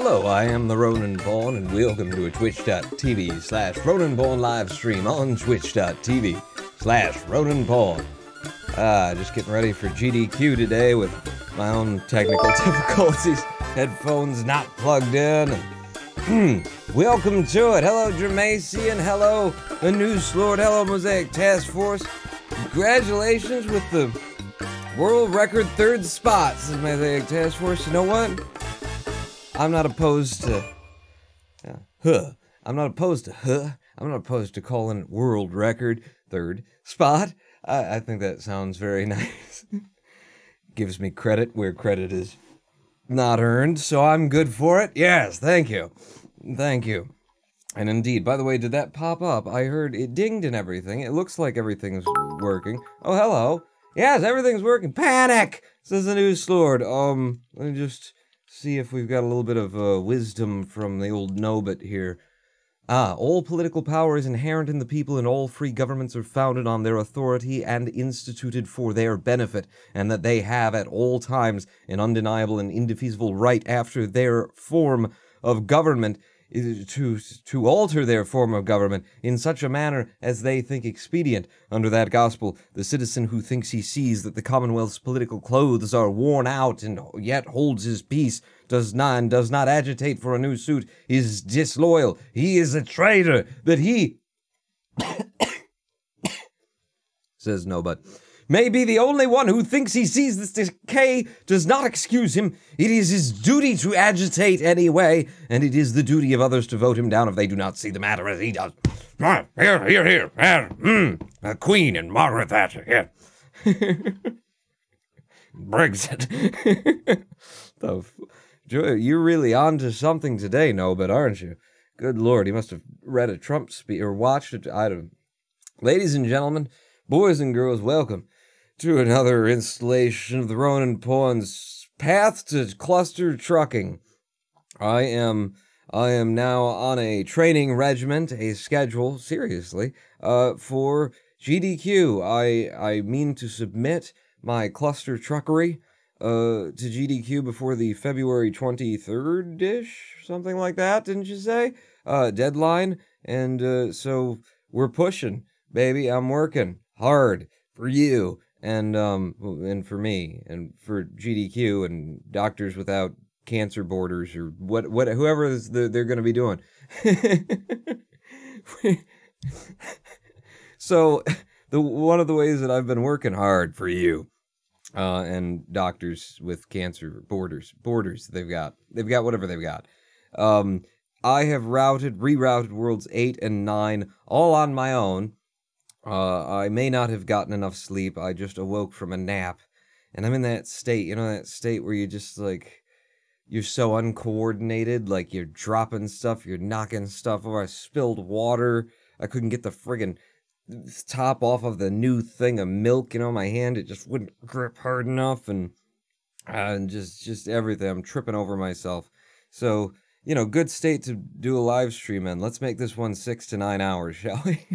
Hello, I am the Ronan Pawn, and welcome to a twitch.tv/Ronan Pawn live stream on twitch.tv/Ronan Pawn. Just getting ready for GDQ today with my own technical difficulties. Headphones not plugged in. Welcome to it. Hello, Dramacian. Hello, the News Lord. Hello, Mosaic Task Force. Congratulations with the world record third spot, says Mosaic Task Force. You know what? I'm not opposed to, I'm not opposed to calling it world record third spot. I think that sounds very nice. Gives me credit where credit is not earned, so I'm good for it. Yes, thank you. Thank you. And indeed, by the way, did that pop up? I heard it dinged and everything. It looks like everything's working. Oh, hello. Yes, everything's working. Panic, says the News Lord. Let me just see if we've got a little bit of wisdom from the old Nobit here. All political power is inherent in the people, and all free governments are founded on their authority and instituted for their benefit, and that they have at all times an undeniable and indefeasible right after their form of government to alter their form of government in such a manner as they think expedient. Under that gospel, the citizen who thinks he sees that the Commonwealth's political clothes are worn out and yet holds his peace, does not agitate for a new suit, is disloyal. He is a traitor. That he says no, but may be the only one who thinks he sees this decay does not excuse him. It is his duty to agitate anyway, and it is the duty of others to vote him down if they do not see the matter as he does. Here. The Queen and Margaret Thatcher, yeah. Brexit. You're really on to something today, Nobit, aren't you? Good Lord, he must have read a Trump speech or watched it. I don't know. Ladies and gentlemen, boys and girls, welcome to another installation of the Ronan Pawn's Path to Clustertrucking. I am now on a training regiment, a schedule, seriously, for GDQ. I mean to submit my Clustertruckery to GDQ before the February 23rd-ish, something like that, didn't you say? Deadline, and so we're pushing, baby. I'm working hard for you, and for me, and for GDQ, and Doctors Without Cancer Borders, or whoever they're going to be doing. So, one of the ways that I've been working hard for you, and Doctors with Cancer Borders, they've got whatever they've got. I have rerouted Worlds 8 and 9, all on my own. I may not have gotten enough sleep. I just awoke from a nap, and I'm in that state, that state where you just, like, you're so uncoordinated, like, you're dropping stuff, you're knocking stuff over. I spilled water. I couldn't get the friggin' top off of the new thing of milk, my hand, it just wouldn't grip hard enough, and just everything. I'm tripping over myself. So, good state to do a live stream in. Let's make this one 6 to 9 hours, shall we?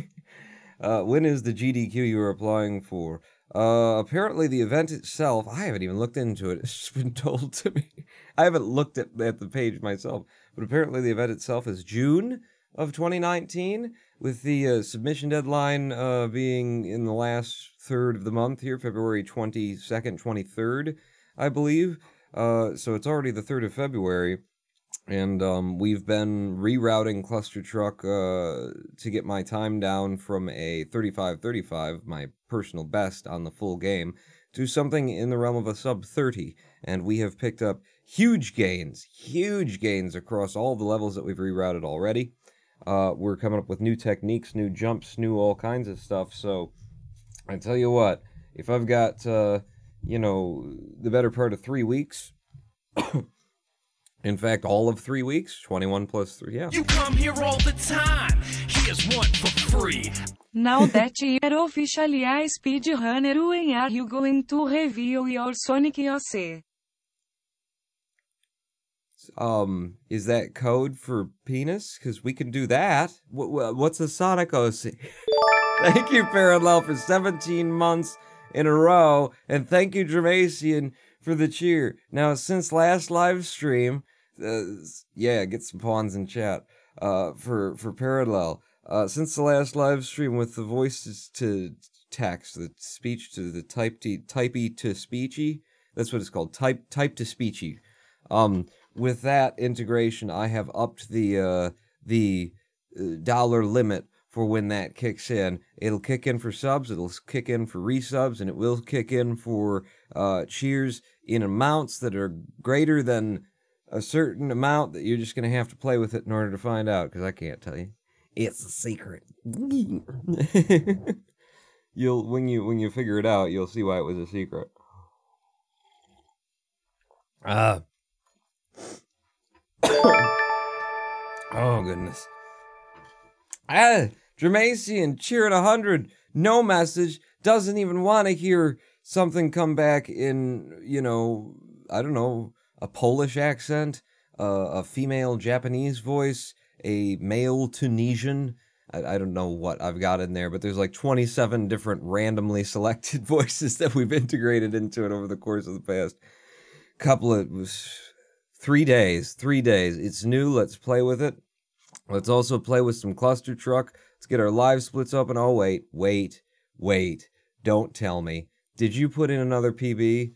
When is the GDQ you are applying for? Apparently the event itself, I haven't even looked into it. It's just been told to me. I haven't looked at the page myself, but apparently the event itself is June of 2019, with the submission deadline being in the last third of the month here, February 22nd, 23rd, I believe. So it's already the 3rd of February. And we've been rerouting Clustertruck to get my time down from a 35-35, my personal best on the full game, to something in the realm of a sub-30. And we have picked up huge gains across all the levels that we've rerouted already. We're coming up with new techniques, new jumps, new all kinds of stuff. So I tell you what, if I've got, the better part of 3 weeks... In fact, all of 3 weeks, 21 plus 3, yeah. You come here all the time. Here's one for free. Now that you're officially a speedrunner, when are you going to reveal your Sonic OC? Is that code for penis? Because we can do that. What's a Sonic OC? Thank you, Parallel, for 17 months in a row. And thank you, Dramacian, for the cheer. Now, since last live stream, Yeah, get some pawns in chat. For parallel. Since the last live stream with the voices to text, the speech to the typey to speechy, that's what it's called, type to speechy. With that integration, I have upped the dollar limit for when that kicks in. It'll kick in for subs, it'll kick in for resubs, and it will kick in for cheers in amounts that are greater than a certain amount that you're just going to have to play with it in order to find out, because I can't tell you. It's a secret. You'll when you figure it out, you'll see why it was a secret. Oh goodness. Jermacian cheering 100, no message, doesn't even want to hear something come back in, you know, I don't know, a Polish accent, a female Japanese voice, a male Tunisian. I don't know what I've got in there, but there's like 27 different randomly selected voices that we've integrated into it over the course of the past couple of 3 days. 3 days. It's new. Let's play with it. Let's also play with some Clustertruck. Let's get our live splits open. Oh, wait. Don't tell me. Did you put in another PB?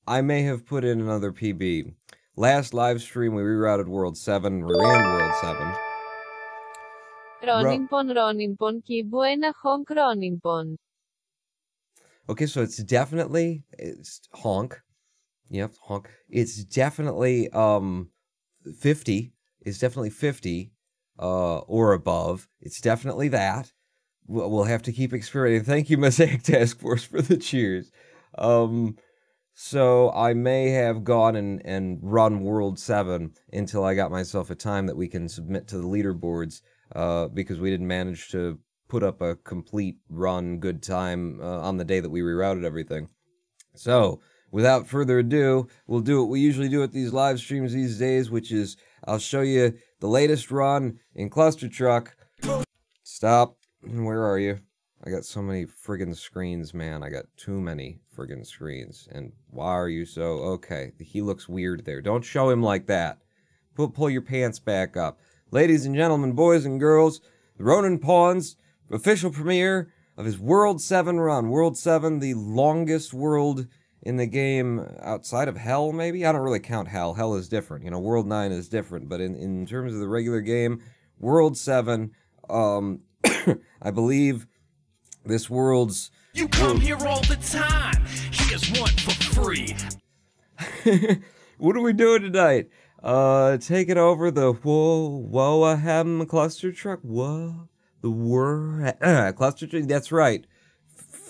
I may have put in another PB. Last live stream, we rerouted World 7. We ran World 7. Okay, so it's honk. Yep, honk. It's definitely 50. It's definitely 50 or above. It's definitely that. We'll have to keep experimenting. Thank you, Mosaic Task Force, for the cheers. So I may have gone and run World 7 until I got myself a time that we can submit to the leaderboards, because we didn't manage to put up a complete run good time on the day that we rerouted everything. So, without further ado, we'll do what we usually do at these live streams these days, which is I'll show you the latest run in Clustertruck. Stop. Where are you? I got so many friggin' screens, man. I got too many friggin' screens. And why are you so... Okay, he looks weird there. Don't show him like that. Pull your pants back up. Ladies and gentlemen, boys and girls, the Ronin Pawns official premiere of his World 7 run. World 7, the longest world in the game outside of Hell, maybe? I don't really count Hell. Hell is different. You know, World 9 is different. But in terms of the regular game, World 7, I believe... This world's... You come here all the time. Here's one for free. What are we doing tonight? Taking over the Whoa-Ahem Clustertruck? Whoa. The Clustertruck? That's right.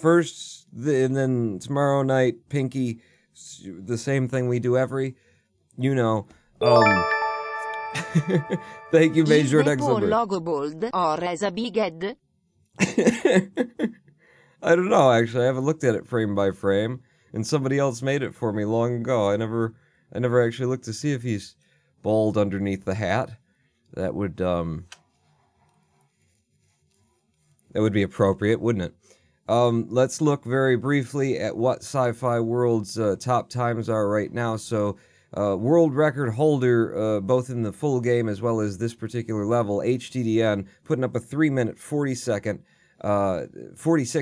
First, and then tomorrow night, Pinky, the same thing we do every... You know, Thank you, Major Dexter. Logo bold or as a big head? I don't know, actually. I haven't looked at it frame by frame, and somebody else made it for me long ago. I never actually looked to see if he's bald underneath the hat. That would be appropriate, wouldn't it? Let's look very briefly at what Sci-Fi World's top times are right now. So, world record holder, both in the full game as well as this particular level, HTDN, putting up a 3-minute 46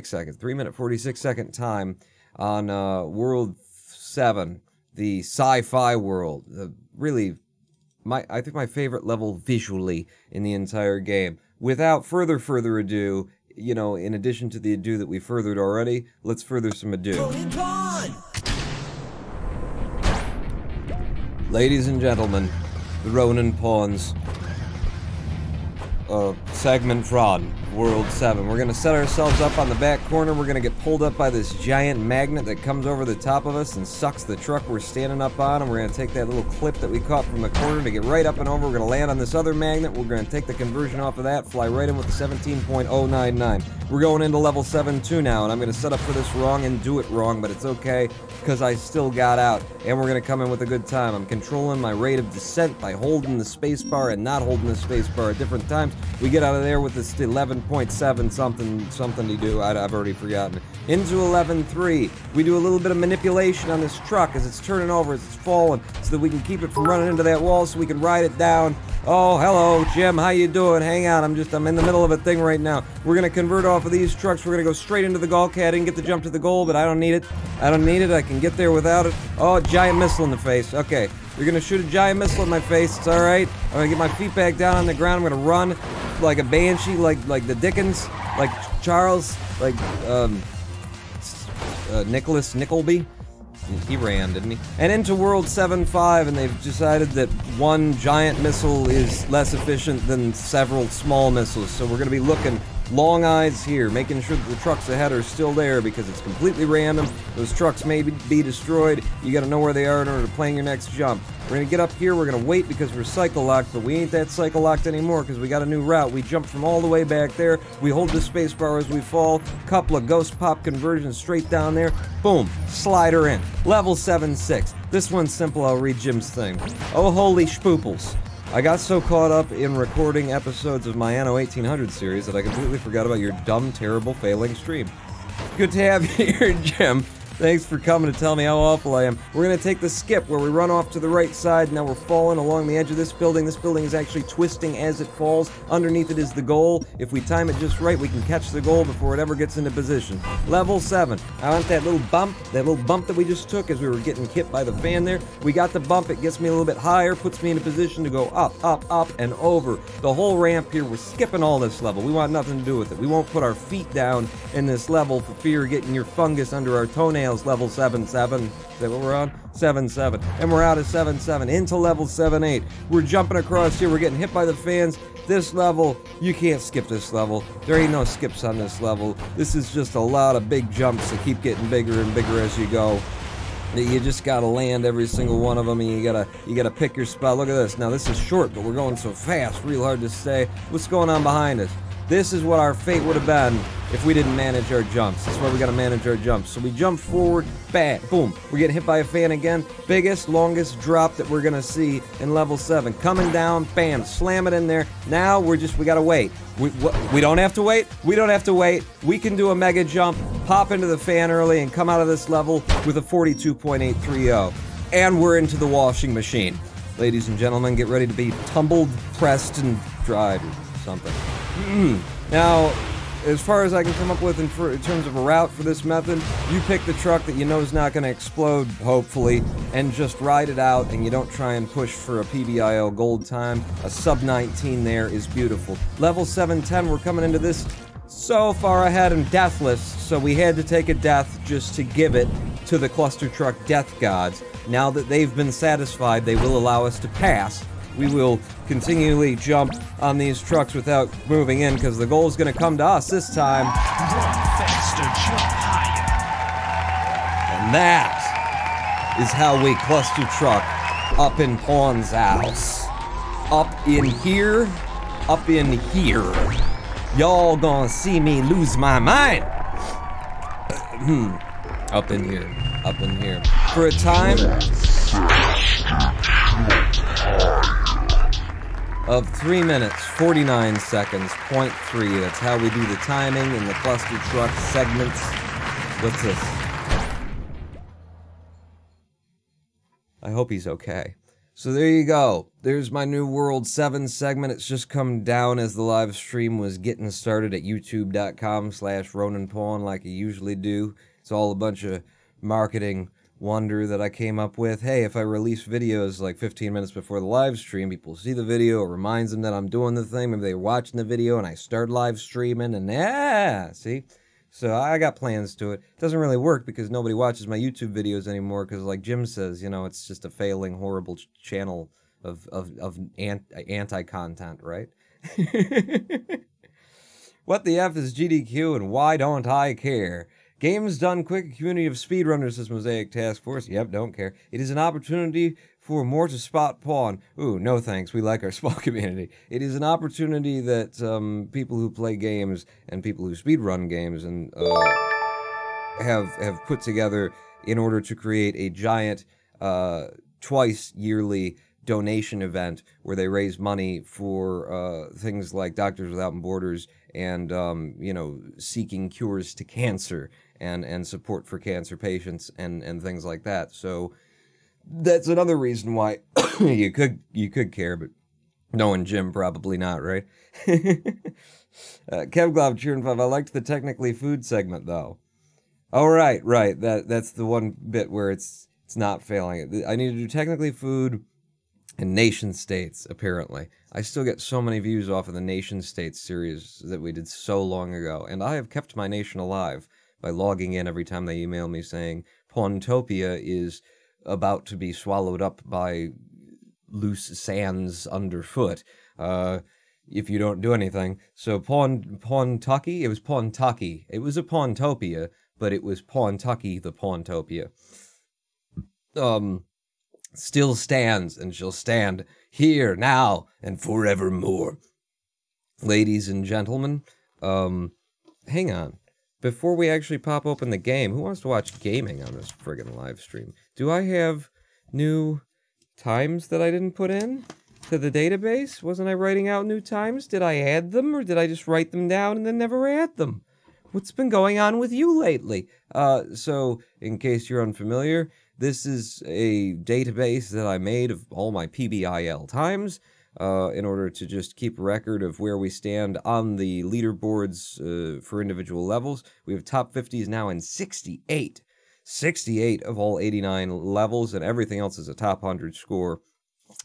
seconds, 3-minute 46 second time on World 7, the Sci-Fi World. Really, I think my favorite level visually in the entire game. Without further ado, you know, in addition to the ado that we furthered already, let's further some ado. Ladies and gentlemen, the Ronin Pawns segment run, World 7. We're gonna set ourselves up on the back corner. We're gonna get pulled up by this giant magnet that comes over the top of us and sucks the truck we're standing up on, and we're gonna take that little clip that we caught from the corner to get right up and over. We're gonna land on this other magnet. We're gonna take the conversion off of that, fly right in with the 17.099. We're going into level 7-2 now, and I'm gonna set up for this wrong and do it wrong, but it's okay, because I still got out, and we're gonna come in with a good time. I'm controlling my rate of descent by holding the spacebar and not holding the spacebar at different times. We get out of there with this 11 11.7 something to do. I've already forgotten. Into 11.3, we do a little bit of manipulation on this truck as it's turning over, as it's falling, so that we can keep it from running into that wall, so we can ride it down. Oh, hello, Jim. How you doing? Hang on. I'm in the middle of a thing right now. We're gonna convert off of these trucks. We're gonna go straight into the Gulk. I didn't get the jump to the goal, but I don't need it. I don't need it. I can get there without it. Oh, giant missile in the face. Okay, you're gonna shoot a giant missile in my face. It's all right. I'm gonna get my feet back down on the ground. I'm gonna run like a banshee, like the Dickens, like Charles, like Nicholas Nickleby. He ran, didn't he? And into World 7.5, and they've decided that one giant missile is less efficient than several small missiles. So we're going to be looking long eyes here, making sure that the trucks ahead are still there, because it's completely random. Those trucks may be destroyed. You got to know where they are in order to plan your next jump. We're going to get up here. We're going to wait because we're cycle locked, but we ain't that cycle locked anymore because we got a new route. We jump from all the way back there. We hold the space bar as we fall. Couple of ghost pop conversions straight down there. Boom. Slider in. Level 7.6. This one's simple. I'll read Jim's thing. Oh, holy spooples. I got so caught up in recording episodes of my Anno 1800 series that I completely forgot about your dumb, terrible, failing stream. Good to have you here, Jim. Thanks for coming to tell me how awful I am. We're going to take the skip where we run off to the right side. Now we're falling along the edge of this building. This building is actually twisting as it falls. Underneath it is the goal. If we time it just right, we can catch the goal before it ever gets into position. Level 7. I want that little bump that we just took as we were getting hit by the fan there. We got the bump. It gets me a little bit higher, puts me in a position to go up, up, up, and over. The whole ramp here, we're skipping all this level. We want nothing to do with it. We won't put our feet down in this level for fear of getting your fungus under our toenails. Level 7.7. Is that what we're on? 7.7. And we're out of 7.7 into level 7.8. We're jumping across here. We're getting hit by the fans. This level, you can't skip this level. There ain't no skips on this level. This is just a lot of big jumps that keep getting bigger and bigger as you go. You just gotta land every single one of them, and you gotta pick your spot. Look at this. Now this is short, but we're going so fast, real hard to stay. What's going on behind us? This is what our fate would have been if we didn't manage our jumps. That's why we gotta manage our jumps. So we jump forward, bam, boom. We're getting hit by a fan again. Biggest, longest drop that we're gonna see in level 7. Coming down, bam, slam it in there. Now we gotta wait. We don't have to wait. We don't have to wait. We can do a mega jump, pop into the fan early, and come out of this level with a 42.830. And we're into the washing machine. Ladies and gentlemen, get ready to be tumbled, pressed, and dried or something. Now, as far as I can come up with in terms of a route for this method, you pick the truck that you know is not going to explode, hopefully, and just ride it out, and you don't try and push for a PBIO gold time. A sub 19 there is beautiful. Level 710, we're coming into this so far ahead and deathless, so we had to take a death just to give it to the Clustertruck death gods. Now that they've been satisfied, they will allow us to pass. We will continually jump on these trucks without moving in, because the goal is going to come to us this time. Run faster, jump higher. And that is how we cluster truck up in Pawn's house. Up in here, up in here. Y'all gonna see me lose my mind. Up in here, up in here. For a time of 3 minutes, 49 seconds, 0.3. That's how we do the timing in the cluster truck segments. What's this? I hope he's okay. So there you go. There's my new World 7 segment. It's just come down as the live stream was getting started at youtube.com/RonanPawn like I usually do. It's all a bunch of marketing wonder that I came up with. Hey, if I release videos like 15 minutes before the live stream, people see the video, it reminds them that I'm doing the thing. Maybe they're watching the video and I start live streaming, and see? So I got plans to it. It doesn't really work because nobody watches my YouTube videos anymore because, like Jim says, you know, it's just a failing, horrible channel of anti-content, right? What the F is GDQ and why don't I care? Games done quick, a community of speedrunners, says Mosaic Task Force. Yep, don't care. It is an opportunity for more to spot Pawn. Ooh, no thanks. We like our small community. It is an opportunity that people who play games and people who speedrun games and have put together in order to create a giant twice yearly donation event where they raise money for things like Doctors Without Borders and, you know, seeking cures to cancer and support for cancer patients and things like that. So that's another reason why you could care, but knowing Jim, probably not, right? Kevglob cheering 5. I liked the technically food segment though. Oh right. That's the one bit where it's not failing. I need to do technically food and nation states, apparently. I still get so many views off of the nation states series that we did so long ago, and I have kept my nation alive by logging in every time they email me saying Pawntopia is about to be swallowed up by loose sands underfoot if you don't do anything. So Pawntopia, it was Pawntopia. It was a Pawntopia, but it was Pawntopia the Pawntopia. Still stands and shall stand here, now, and forevermore. Ladies and gentlemen, hang on. Before we actually pop open the game, who wants to watch gaming on this friggin' live stream? Do I have new times that I didn't put in to the database? Wasn't I writing out new times? Did I add them, or did I just write them down and then never add them? What's been going on with you lately? So, in case you're unfamiliar, this is a database that I made of all my PBIL times in order to just keep a record of where we stand on the leaderboards for individual levels. We have top 50s now in 68. 68 of all 89 levels, and everything else is a top 100 score.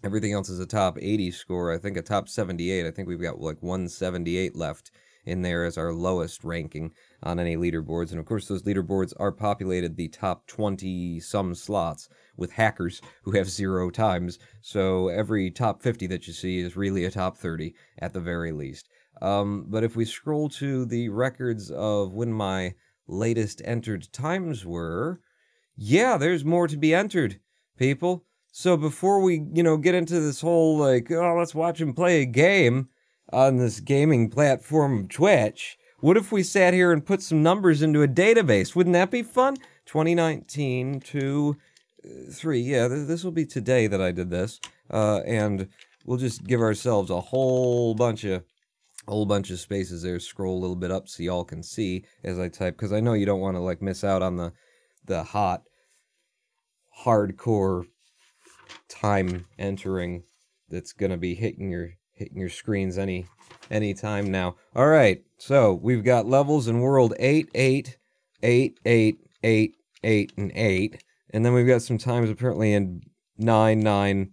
Everything else is a top 80 score. I think a top 78. I think we've got like 178 left in there as our lowest ranking on any leaderboards. And of course, those leaderboards are populated the top 20-some slots with hackers who have 0 times. So every top 50 that you see is really a top 30 at the very least. But if we scroll to the records of when my latest entered times were, yeah, there's more to be entered, people. So before we, get into this whole, let's watch him play a game on this gaming platform of Twitch, what if we sat here and put some numbers into a database? Wouldn't that be fun? 2019 to 3. Yeah, this will be today that I did this. And we'll just give ourselves a whole bunch of spaces there. Scroll a little bit up so y'all can see as I type, because I know you don't want to miss out on the hot, hardcore time entering that's gonna be hitting your screens any time now. All right, so we've got levels in World 8, 8, 8, 8, 8, 8, and 8, and then we've got some times apparently in 9, 9,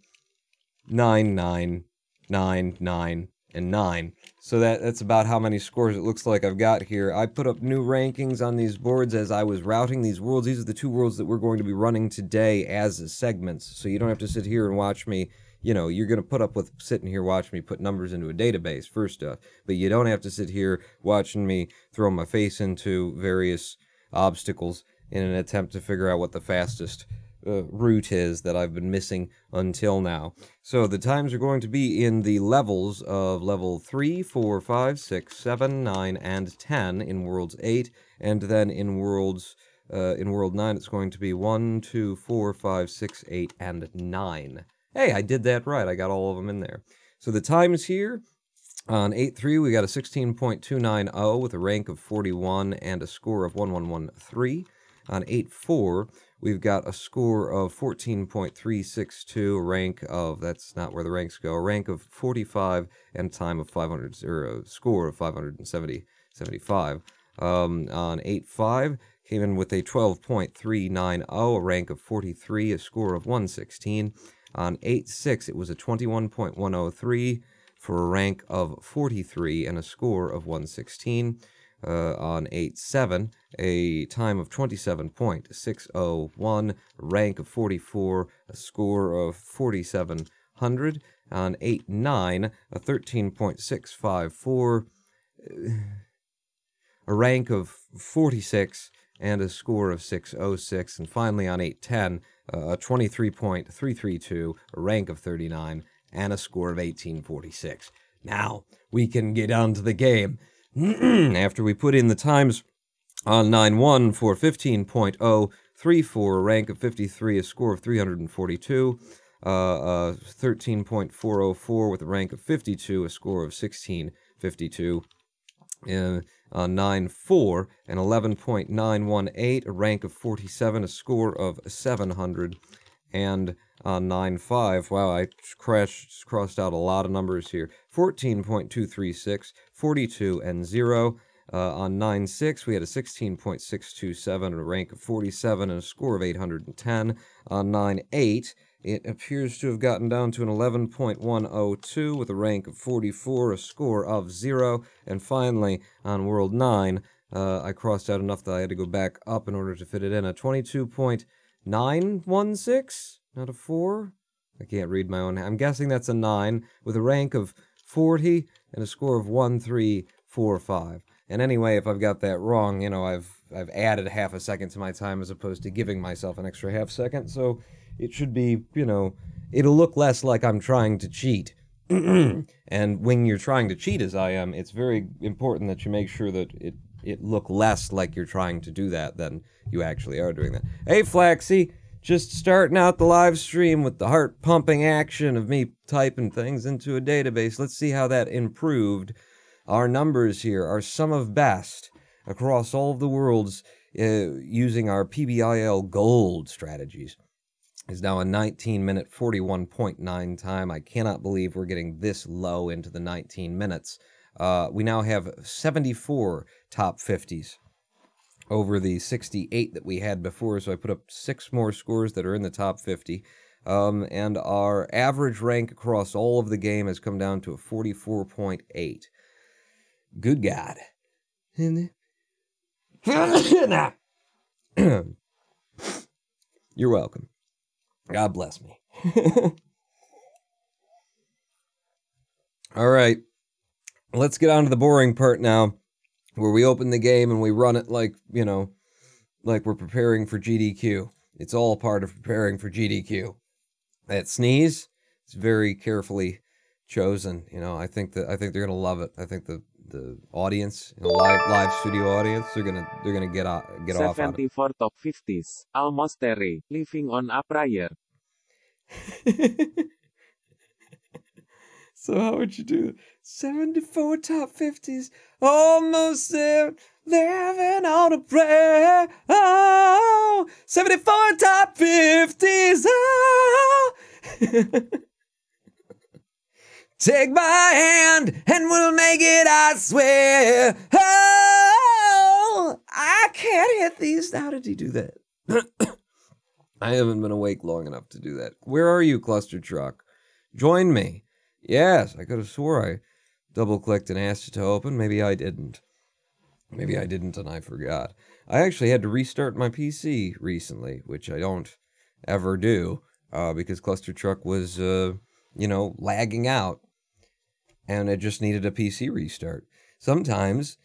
9, 9, 9, 9, and 9. So that's about how many scores it looks like I've got here. I put up new rankings on these boards as I was routing these worlds. These are the 2 worlds that we're going to be running today as segments, so you don't have to sit here and watch me. You're going to put up with sitting here watching me put numbers into a database, first off. But you don't have to sit here watching me throw my face into various obstacles in an attempt to figure out what the fastest route is that I've been missing until now. So the times are going to be in the levels of level 3, 4, 5, 6, 7, 9, and 10 in Worlds 8. And then in World 9, it's going to be 1, 2, 4, 5, 6, 8, and 9. Hey, I did that right. I got all of them in there. So the times here, on 8.3, we got a 16.290 with a rank of 41 and a score of 1113. On 8.4, we've got a score of 14.362, a rank of, that's not where the ranks go, a rank of 45 and time of 500, or a score of 575. On 8.5, came in with a 12.390, a rank of 43, a score of 116. On 8.6, it was a 21.103 for a rank of 43 and a score of 116. On 8.7, a time of 27.601, rank of 44, a score of 4700. On 8.9, a 13.654, a rank of 46, and a score of 606. And finally on 8.10, a 23.332, a rank of 39, and a score of 1846. Now, we can get on to the game. After we put in the times on 9.1 for 15.034, a rank of 53, a score of 342. 13.404 with a rank of 52, a score of 1652. 9.4 and 11.918, a rank of 47, a score of 700, and 9.5. Wow, I crossed out a lot of numbers here. 14.236, 42, and 0. On 9.6, we had a 16.627, a rank of 47, and a score of 810. On 9.8, it appears to have gotten down to an 11.102 with a rank of 44, a score of 0. And finally, on World 9, I crossed out enough that I had to go back up in order to fit it in. A 22.916? Not a 4? I can't read my own. I'm guessing that's a 9 with a rank of 40 and a score of 1345. And anyway, if I've got that wrong, you know, I've added half a second to my time as opposed to giving myself an extra half second, so it should be, you know, it'll look less like I'm trying to cheat. And when you're trying to cheat as I am, it's very important that you make sure that it look less like you're trying to do that than you actually are doing that. Hey, Flaxy, just starting out the live stream with the heart-pumping action of me typing things into a database. Let's see how that improved. Our numbers here are some of best across all of the worlds using our PBIL Gold strategies. Is now a 19-minute 41.9 time. I cannot believe we're getting this low into the 19 minutes. We now have 74 top 50s over the 68 that we had before, so I put up 6 more scores that are in the top 50. And our average rank across all of the game has come down to a 44.8. Good God. You're welcome. God bless me. All right. Let's get on to the boring part now, where we open the game and we run it like, you know, like we're preparing for GDQ. It's all part of preparing for GDQ. That sneeze, it's very carefully chosen. You know, I think they're gonna love it. I think the audience, you know, live studio audience, they're gonna get off on it. 74 top 50s, almost Terry, living on a prayer. So how would you do it? 74 top 50s, almost there, living on a prayer. Oh, 74 top 50s. Oh. Take my hand and we'll make it, I swear. Oh, I can't hit these. How did he do that? I haven't been awake long enough to do that. Where are you, Clustertruck? Join me. Yes, I could have swore I double-clicked and asked it to open. Maybe I didn't. Maybe I didn't and I forgot. I actually had to restart my PC recently, which I don't ever do, because Clustertruck was, you know, lagging out. And it just needed a PC restart. Sometimes,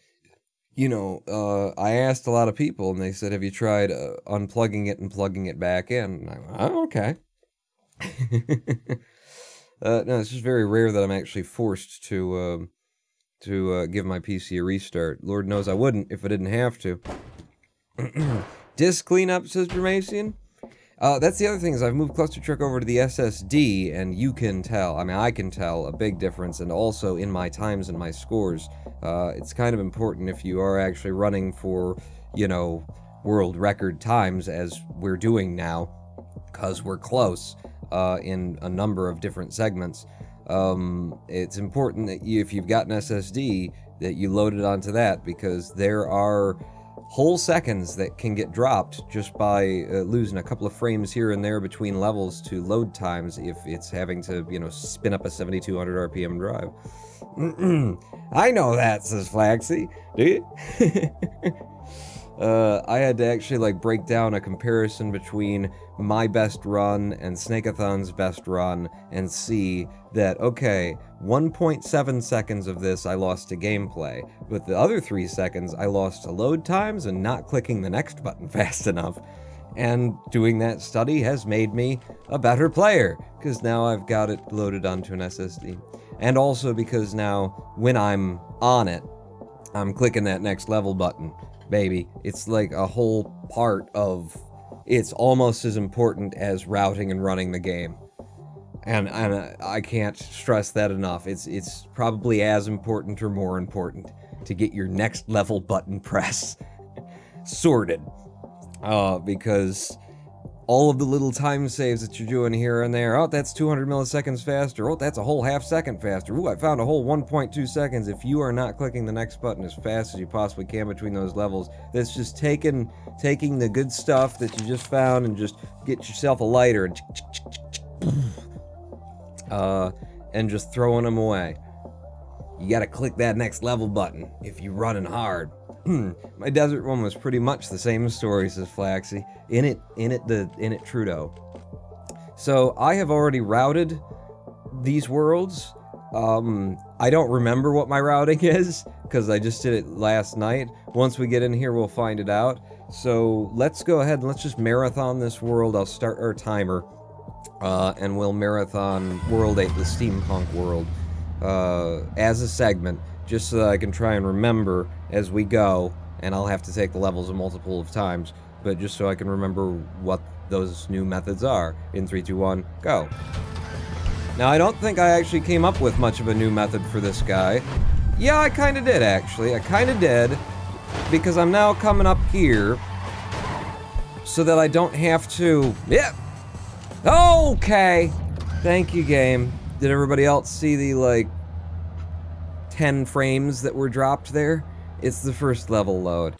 you know, I asked a lot of people, and they said, have you tried unplugging it and plugging it back in? And I went, oh, okay. No, it's just very rare that I'm actually forced to give my PC a restart. Lord knows I wouldn't if I didn't have to. Disk cleanup, says Jermasian. That's the other thing, is I've moved Clustertruck over to the SSD, and you can tell, I mean, I can tell a big difference, and also in my times and my scores. It's kind of important if you are actually running for, you know, world record times, as we're doing now, because we're close in a number of different segments. It's important that if you've got an SSD, that you load it onto that, because there are whole seconds that can get dropped just by losing a couple of frames here and there between levels to load times if it's having to, you know, spin up a 7200 RPM drive. I know that, says Flaxy. Do you? I had to actually, like, break down a comparison between my best run and Snakeathon's best run and see that, okay, 1.7 seconds of this I lost to gameplay, but the other 3 seconds I lost to load times and not clicking the next button fast enough. And doing that study has made me a better player, because now I've got it loaded onto an SSD. And also because now, when I'm on it, I'm clicking that next level button. Baby, it's like a whole part of, it's almost as important as routing and running the game. And I can't stress that enough. It's probably as important or more important to get your next level button press sorted. Because all of the little time saves that you're doing here and there, oh, that's 200 milliseconds faster, oh, that's a whole half second faster, ooh, I found a whole 1.2 seconds. If you are not clicking the next button as fast as you possibly can between those levels, that's just taking the good stuff that you just found and just get yourself a lighter and just throwing them away. You gotta click that next level button if you're running hard. My desert one was pretty much the same story, says Flaxy. In it Trudeau. So I have already routed these worlds. I don't remember what my routing is, because I just did it last night. Once we get in here, we'll find it out. So let's go ahead and let's just marathon this world. I'll start our timer, and we'll marathon World 8, the steampunk world, as a segment, just so that I can try and remember as we go, and I'll have to take the levels a multiple of times, but just so I can remember what those new methods are. In 3, 2, 1, go. Now, I don't think I actually came up with much of a new method for this guy. Yeah, I kinda did, actually. I kinda did, because I'm now coming up here so that I don't have to... Yeah! Okay! Thank you, game. Did everybody else see the, like, 10 frames that were dropped there? It's the first level load.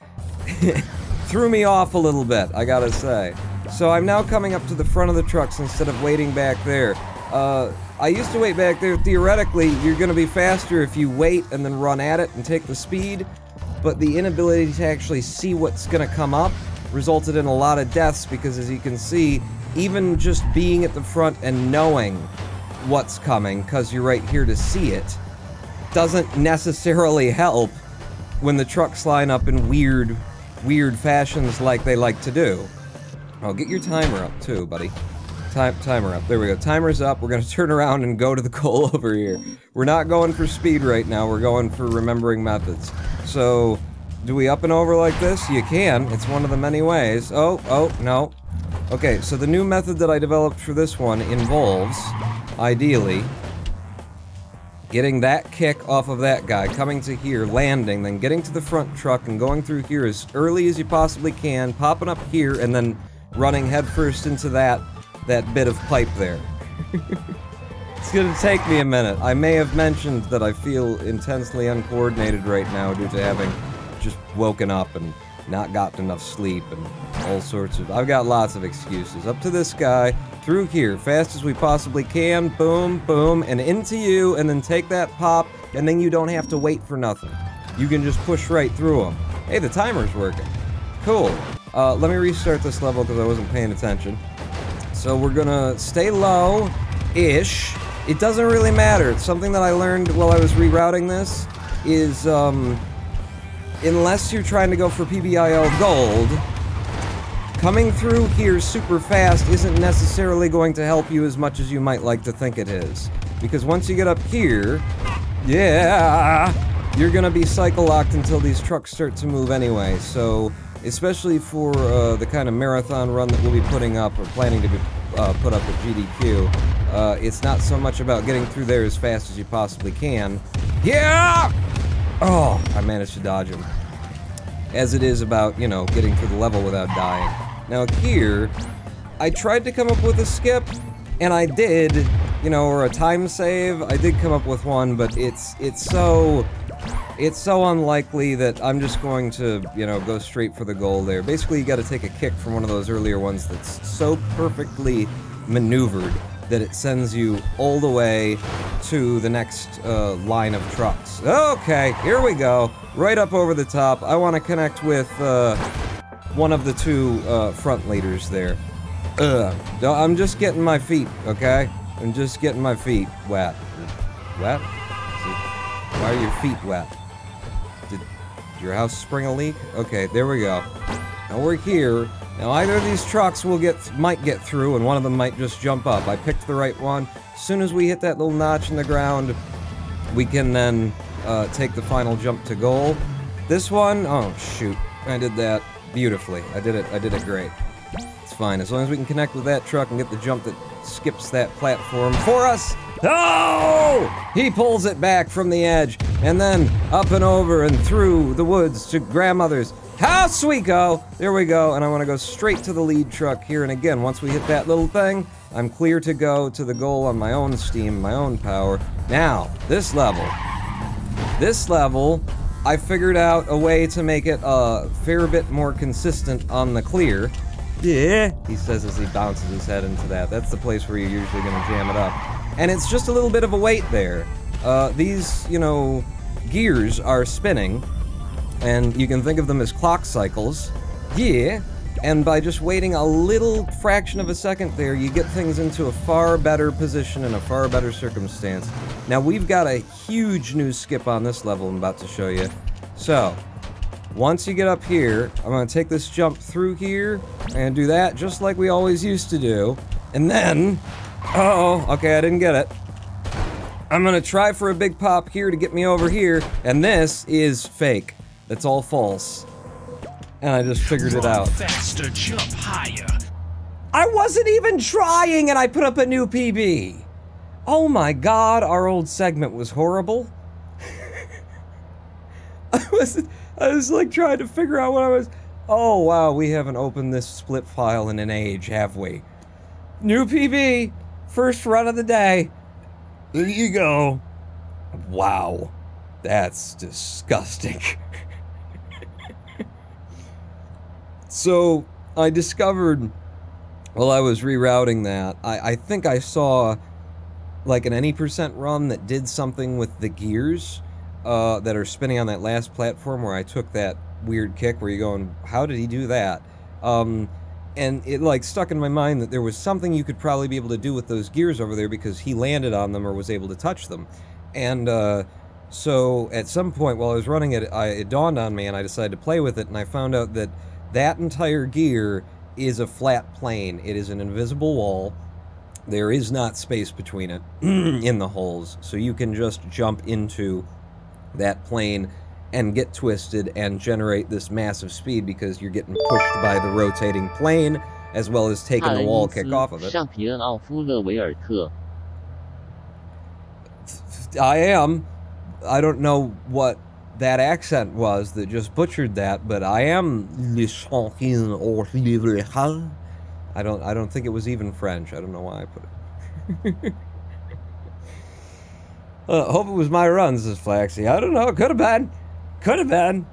Threw me off a little bit, I gotta say. So I'm now coming up to the front of the trucks instead of waiting back there. I used to wait back there. Theoretically, you're gonna be faster if you wait and then run at it and take the speed, but the inability to actually see what's gonna come up resulted in a lot of deaths, because as you can see, even just being at the front and knowing what's coming, because you're right here to see it, doesn't necessarily help when the trucks line up in weird fashions like they like to do. Oh, get your timer up too, buddy. Timer up. There we go. Timer's up. We're gonna turn around and go to the goal over here. We're not going for speed right now. We're going for remembering methods. So, do we up and over like this? You can. It's one of the many ways. Oh, no. Okay, so the new method that I developed for this one involves, ideally, getting that kick off of that guy, coming to here, landing, then getting to the front truck and going through here as early as you possibly can, popping up here, and then running headfirst into that bit of pipe there. It's gonna take me a minute. I may have mentioned that I feel intensely uncoordinated right now due to having just woken up and not gotten enough sleep and all sorts of... I've got lots of excuses. Up to this guy, through here, fast as we possibly can, boom, boom, and into you, and then take that pop, and then you don't have to wait for nothing. You can just push right through them. Hey, the timer's working. Cool. Let me restart this level because I wasn't paying attention. So we're gonna stay low-ish. It doesn't really matter. It's something that I learned while I was rerouting this, is, unless you're trying to go for PBIL gold, coming through here super fast isn't necessarily going to help you as much as you might like to think it is. Because once you get up here, yeah, you're gonna be cycle locked until these trucks start to move anyway. So, especially for the kind of marathon run that we'll be putting up, or planning to be put up at GDQ, it's not so much about getting through there as fast as you possibly can. Yeah! Oh, I managed to dodge him. As it is about, you know, getting through the level without dying. Now here, I tried to come up with a skip, and I did, you know, or a time save. I did come up with one, but it's so unlikely that I'm just going to, you know, go straight for the goal there. Basically, you gotta take a kick from one of those earlier ones that's so perfectly maneuvered that it sends you all the way to the next line of trucks. Okay, here we go. Right up over the top. I want to connect with one of the two front leaders there. I'm just getting my feet, okay? I'm just getting my feet wet. Wet? Why are your feet wet? Did your house spring a leak? Okay, there we go. Now we're here. Now either of these trucks might get through, and one of them might just jump up. I picked the right one. As soon as we hit that little notch in the ground, we can then take the final jump to goal. This one, oh shoot, I did that beautifully. I did it great. It's fine. As long as we can connect with that truck and get the jump that skips that platform for us. Oh! He pulls it back from the edge, and then up and over and through the woods to grandmother's house we go! There we go, and I want to go straight to the lead truck here, and again, once we hit that little thing, I'm clear to go to the goal on my own steam, my own power. Now, this level, I figured out a way to make it a fair bit more consistent on the clear. Yeah, he says as he bounces his head into that. That's the place where you're usually going to jam it up. And it's just a little bit of a weight there. These, you know, gears are spinning, and you can think of them as clock cycles. Yeah, and by just waiting a little fraction of a second there, you get things into a far better position and a far better circumstance. Now, we've got a huge new skip on this level I'm about to show you. So, once you get up here, I'm going to take this jump through here and do that just like we always used to do. And then, uh-oh, okay, I didn't get it. I'm going to try for a big pop here to get me over here, and this is fake. It's all false. And I just figured it out. Faster, jump higher. I wasn't even trying, and I put up a new PB. Oh my god, our old segment was horrible. I was like trying to figure out what I was. Oh wow, we haven't opened this split file in an age, have we? New PB, first run of the day. There you go. Wow, that's disgusting. So, I discovered, while I was rerouting that, I think I saw, like, an any percent run that did something with the gears that are spinning on that last platform where I took that weird kick where you're going, how did he do that? And it, like, stuck in my mind that there was something you could probably be able to do with those gears over there because he landed on them or was able to touch them. And, so, at some point while I was running it, it dawned on me and I decided to play with it, and I found out that that entire gear is a flat plane. It is an invisible wall. There is not space between it in the holes, so you can just jump into that plane and get twisted and generate this massive speed because you're getting pushed by the rotating plane as well as taking the wall kick off of it. I am. I don't know what that accent was that just butchered that, but I am. I don't think it was even French. I don't know why I put it. Hope it was my runs, says Flaxy. I don't know. Could have been. Could have been.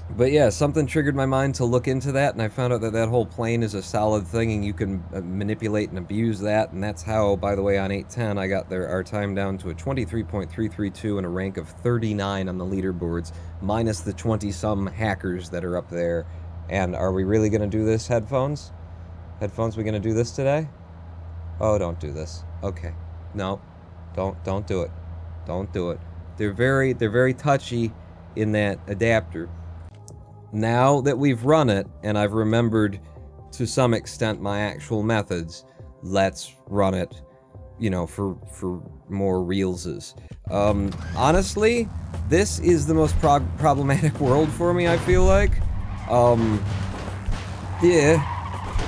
But yeah, something triggered my mind to look into that, and I found out that that whole plane is a solid thing, and you can manipulate and abuse that, and that's how, by the way, on 810, I got our time down to a 23.332 and a rank of 39 on the leaderboards, minus the 20-some hackers that are up there. And are we really going to do this, headphones? Headphones, we going to do this today? Oh, don't do this. Okay. No. Don't do it. Don't do it. They're very touchy in that adapter. Now that we've run it, and I've remembered to some extent my actual methods, let's run it, you know, for more reelses. Honestly, this is the most problematic world for me, I feel like. Yeah.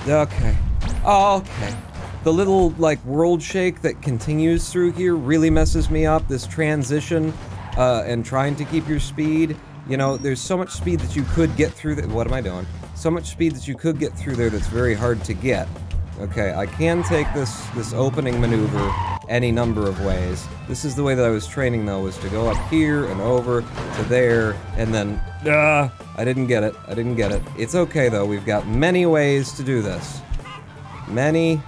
Okay. Oh, okay. The little, like, world shake that continues through here really messes me up, this transition, and trying to keep your speed. You know, there's so much speed that you could get through that. What am I doing? So much speed that you could get through there that's very hard to get. Okay, I can take this opening maneuver any number of ways. This is the way that I was training, though, was to go up here and over to there, and then, I didn't get it. I didn't get it. It's okay, though. We've got many ways to do this. Many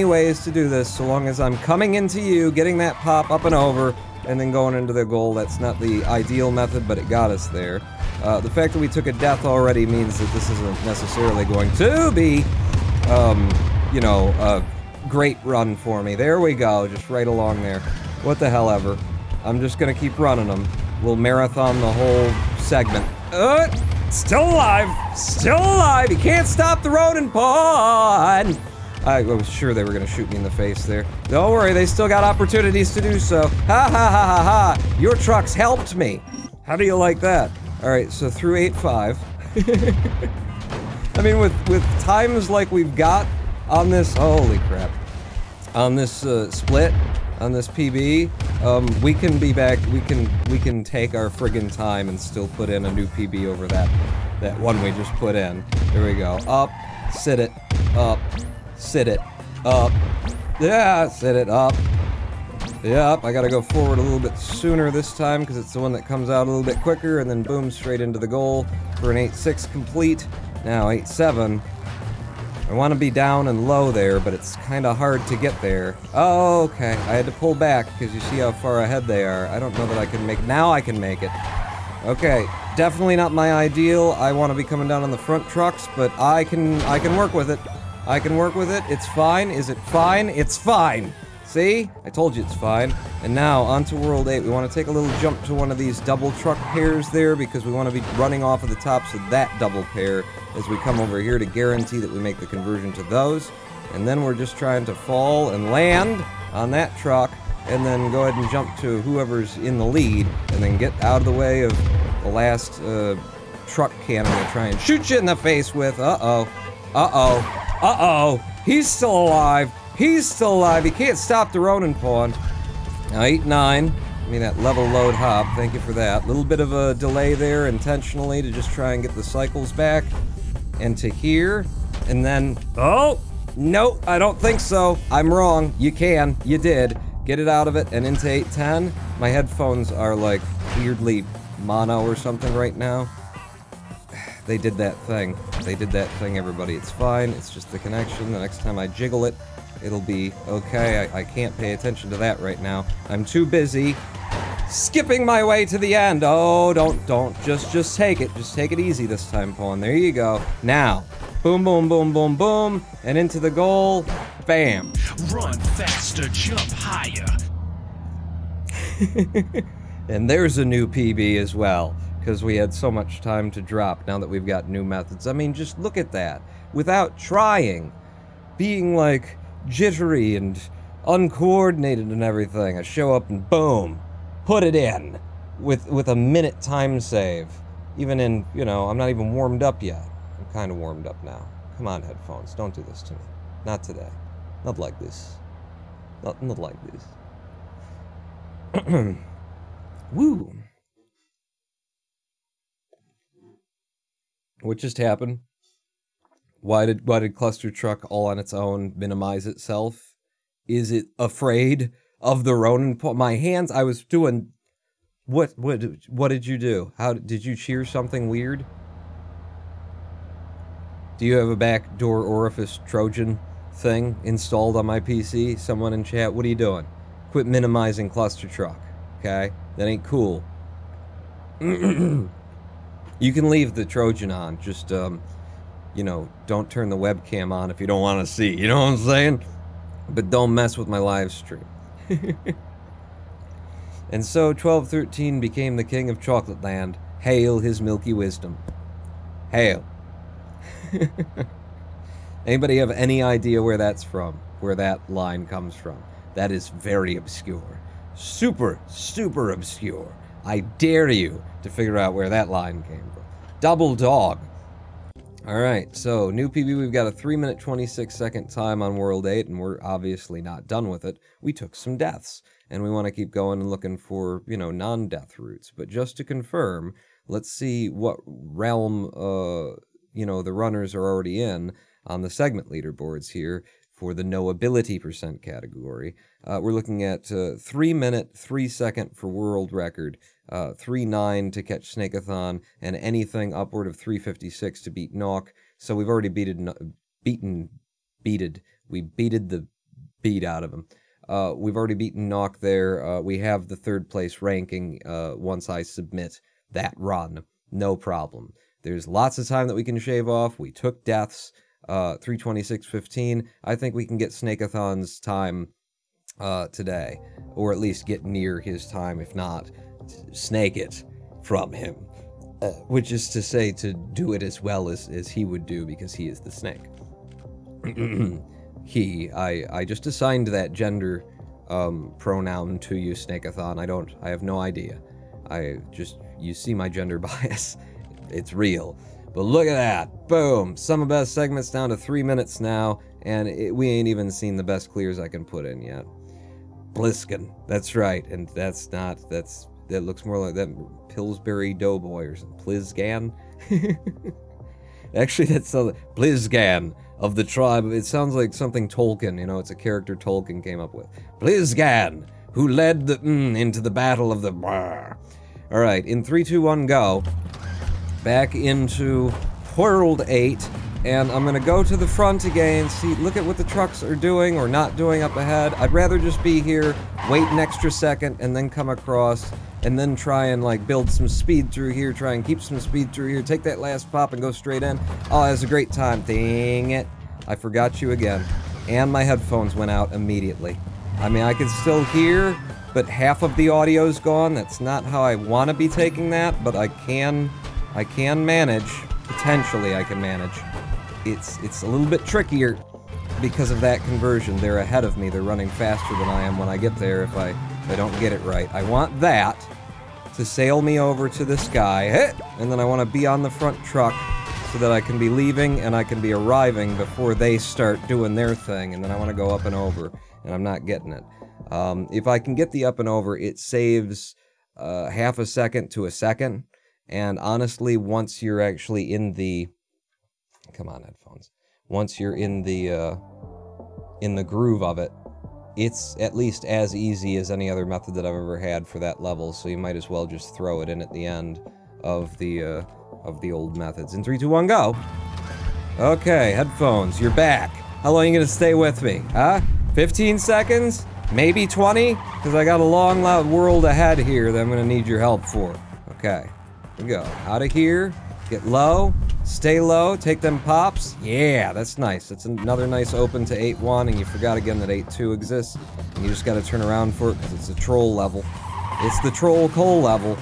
ways to do this, so long as I'm coming into you, getting that pop up and over, and then going into the goal. That's not the ideal method, but it got us there. The fact that we took a death already means that this isn't necessarily going to be, you know, a great run for me. There we go, just right along there. What the hell ever. I'm just gonna keep running them. We'll marathon the whole segment. Still alive! Still alive! You can't stop the rodent pawn! I was sure they were going to shoot me in the face there. Don't worry, they still got opportunities to do so. Ha ha ha ha ha! Your trucks helped me! How do you like that? Alright, so through 8.5. I mean, with times like we've got on this, holy crap, on this split, on this PB, we can be back. We can take our friggin' time and still put in a new PB over that one we just put in. There we go. Up, sit it, up, sit it, up. Yeah, sit it up. Yep, I gotta go forward a little bit sooner this time because it's the one that comes out a little bit quicker, and then boom, straight into the goal for an 8-6 complete. Now 8-7. I want to be down and low there, but it's kind of hard to get there. Oh, okay. I had to pull back because you see how far ahead they are. I don't know that I can make it. Now I can make it. Okay, definitely not my ideal. I want to be coming down on the front trucks, but I can work with it. I can work with it. It's fine. Is it fine? It's fine. See? I told you it's fine. And now, on to World 8. We want to take a little jump to one of these double truck pairs there because we want to be running off of the tops of that double pair as we come over here to guarantee that we make the conversion to those. And then we're just trying to fall and land on that truck and then go ahead and jump to whoever's in the lead and then get out of the way of the last truck cannon to try and shoot you in the face with. Uh-oh. Uh-oh. Uh-oh. He's still alive. He's still alive. He can't stop the Ronin pawn. Now 8-9. Give me that level load hop. Thank you for that. Little bit of a delay there intentionally to just try and get the cycles back. And to here. And then... Oh! Nope, I don't think so. I'm wrong. You can. You did. Get it out of it and into 8-10. My headphones are like weirdly mono or something right now. They did that thing. They did that thing, everybody. It's fine. It's just the connection. The next time I jiggle it, it'll be okay. I can't pay attention to that right now. I'm too busy skipping my way to the end. Oh, don't. Just take it. Just take it easy this time, Pawn. There you go. Now, boom, boom, boom, boom, boom, and into the goal. Bam. Run faster, jump higher. And there's a new PB as well, because we had so much time to drop now that we've got new methods. I mean, just look at that. Without trying, being like jittery and uncoordinated and everything. I show up and boom, put it in with a minute time save. Even in, you know, I'm not even warmed up yet. I'm kind of warmed up now. Come on, headphones, don't do this to me. Not today. Not like this. Not like this. Woo. What just happened? Why did Clustertruck all on its own minimize itself? Is it afraid of the Ronin? My hands, I was doing... What did you do? How did you cheer something weird? Do you have a backdoor orifice Trojan thing installed on my PC? Someone in chat, what are you doing? Quit minimizing Clustertruck, okay? That ain't cool. You can leave the Trojan on, just, you know, don't turn the webcam on if you don't want to see, you know what I'm saying? But don't mess with my live stream. And so 1213 became the king of Chocolate Land. Hail his milky wisdom. Hail. Anybody have any idea where that's from? Where that line comes from? That is very obscure. Super, super obscure. I dare you to figure out where that line came from. Double dog. Alright, so new PB, we've got a 3-minute 26-second time on World 8, and we're obviously not done with it. We took some deaths, and we want to keep going and looking for, you know, non-death routes. But just to confirm, let's see what realm, you know, the runners are already in on the segment leaderboards here for the no ability percent category. We're looking at 3-minute, 3-second for world record, 3.9 to catch Snakeathon, and anything upward of 3.56 to beat Knock. So we've already we beated the beat out of him. We've already beaten Knock there. We have the 3rd place ranking once I submit that run. No problem. There's lots of time that we can shave off. We took deaths. 3:26.15. I think we can get Snakeathon's time today, or at least get near his time, if not snake it from him, which is to say to do it as well as he would do, because he is the snake. I just assigned that gender pronoun to you, Snakeathon. I have no idea. You see my gender bias. It's real. But look at that. Boom. Some of the best segments down to 3 minutes now, and we ain't even seen the best clears I can put in yet. Bliskin. That's right. And that looks more like that Pillsbury Doughboy or something. Plisgan? Actually, that's Blisgan of the tribe. It sounds like something Tolkien, you know, it's a character Tolkien came up with. Blisgan, who led the into the battle of the Alright, in 3, 2, 1, go. Back into World 8, and I'm gonna go to the front again, see, look at what the trucks are doing or not doing up ahead. I'd rather just be here, wait an extra second, and then come across, and then try and, like, build some speed through here, try and keep some speed through here, take that last pop and go straight in. Oh, that was a great time. Dang it. I forgot you again. And my headphones went out immediately. I mean, I can still hear, but half of the audio's gone. That's not how I want to be taking that, but I can manage. Potentially, I can manage. It's a little bit trickier because of that conversion. They're ahead of me. They're running faster than I am when I get there if I don't get it right. I want that to sail me over to this guy, and then I want to be on the front truck so that I can be leaving and I can be arriving before they start doing their thing, and then I want to go up and over, and I'm not getting it. If I can get the up and over, it saves half a second to a second, and honestly, once you're actually in the... Come on, headphones. Once you're in the groove of it, it's at least as easy as any other method that I've ever had for that level, so you might as well just throw it in at the end of the old methods. In 3, 2, 1, go! Okay, headphones, you're back. How long are you gonna stay with me, huh? 15 seconds? Maybe 20? Because I got a long, loud world ahead here that I'm gonna need your help for. Okay, here we go. Out of here, get low, stay low, take them pops. Yeah, that's nice. That's another nice open to 8-1, and you forgot again that 8-2 exists. And you just gotta turn around for it, because it's a troll level. It's the troll coal level.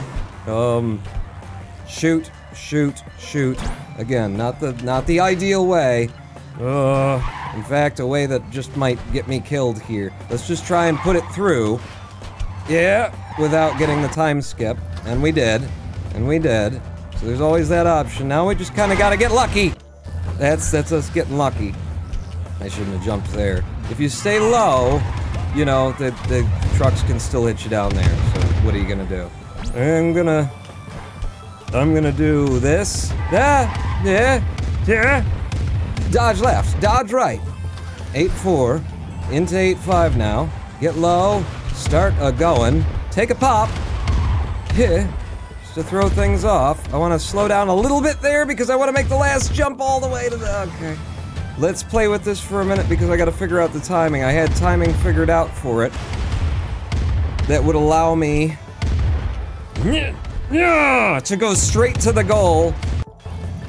Shoot, shoot, shoot. Again, not the ideal way. In fact, a way that just might get me killed here. Let's just try and put it through. Yeah, without getting the time skip. And we did. And we did. So there's always that option. Now we just kind of gotta get lucky. That's us getting lucky. I shouldn't have jumped there. If you stay low, you know, the trucks can still hit you down there. So what are you gonna do? I'm gonna do this. Yeah. Dodge left, dodge right. 8-4, into 8-5 now. Get low, start going. Take a pop. Yeah. Just to throw things off. I want to slow down a little bit there because I want to make the last jump all the way to the... Okay. Let's play with this for a minute because I got to figure out the timing. I had timing figured out for it that would allow me to go straight to the goal.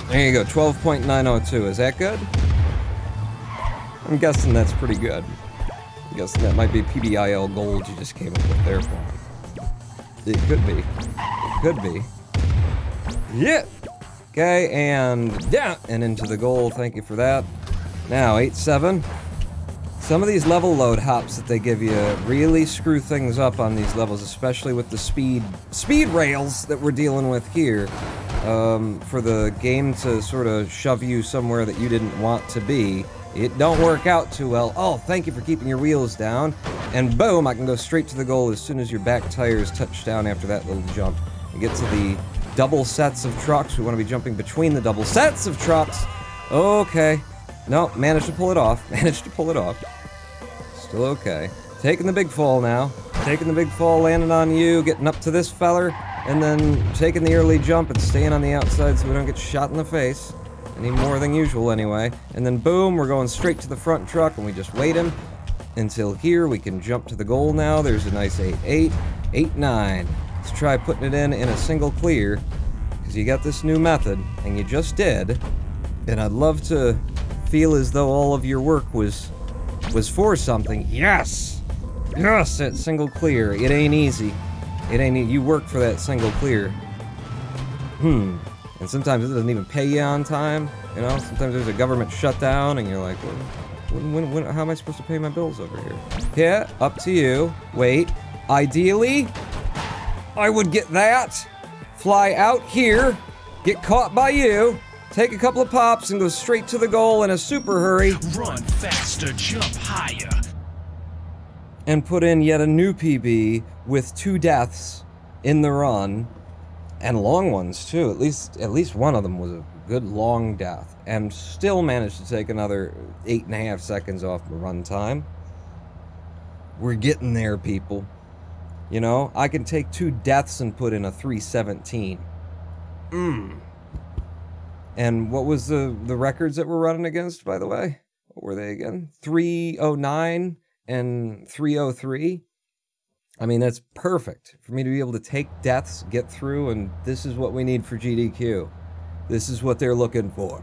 There you go, 12.902. Is that good? I'm guessing that's pretty good. I'm guessing that might be PBIL gold you just came up with there, Paul. It could be. It could be. Yeah! Okay, and yeah! And into the goal, thank you for that. Now, 8-7. Some of these level load hops that they give you really screw things up on these levels, especially with the speed rails that we're dealing with here. For the game to sort of shove you somewhere that you didn't want to be, it don't work out too well. Oh, thank you for keeping your wheels down. And boom, I can go straight to the goal as soon as your back tires touch down after that little jump. And get to the double sets of trucks. We want to be jumping between the double sets of trucks. Okay. No, managed to pull it off. Managed to pull it off. Still okay. Taking the big fall now. Taking the big fall, landing on you, getting up to this feller, and then taking the early jump and staying on the outside so we don't get shot in the face. Any more than usual anyway. And then boom, we're going straight to the front truck and we just wait him until here. We can jump to the goal now. There's a nice 8-8, 8-9. Let's try putting it in a single clear, because you got this new method, and you just did. And I'd love to feel as though all of your work was for something. Yes! Yes, that single clear. It ain't easy. It ain't easy. You work for that single clear. And sometimes it doesn't even pay you on time, you know? Sometimes there's a government shutdown, and you're like, well, how am I supposed to pay my bills over here? Yeah, up to you. Wait. Ideally, I would get that, fly out here, get caught by you, take a couple of pops and go straight to the goal in a super hurry. Run faster, jump higher. And put in yet a new PB with 2 deaths in the run. And long ones, too. At least one of them was a good long death. And still managed to take another 8.5 seconds off the run time. We're getting there, people. You know, I can take 2 deaths and put in a 3:17. And what was the records that we're running against, by the way? What were they again? 3:09 and 3:03. I mean, that's perfect for me to be able to take deaths, get through, and this is what we need for GDQ. This is what they're looking for.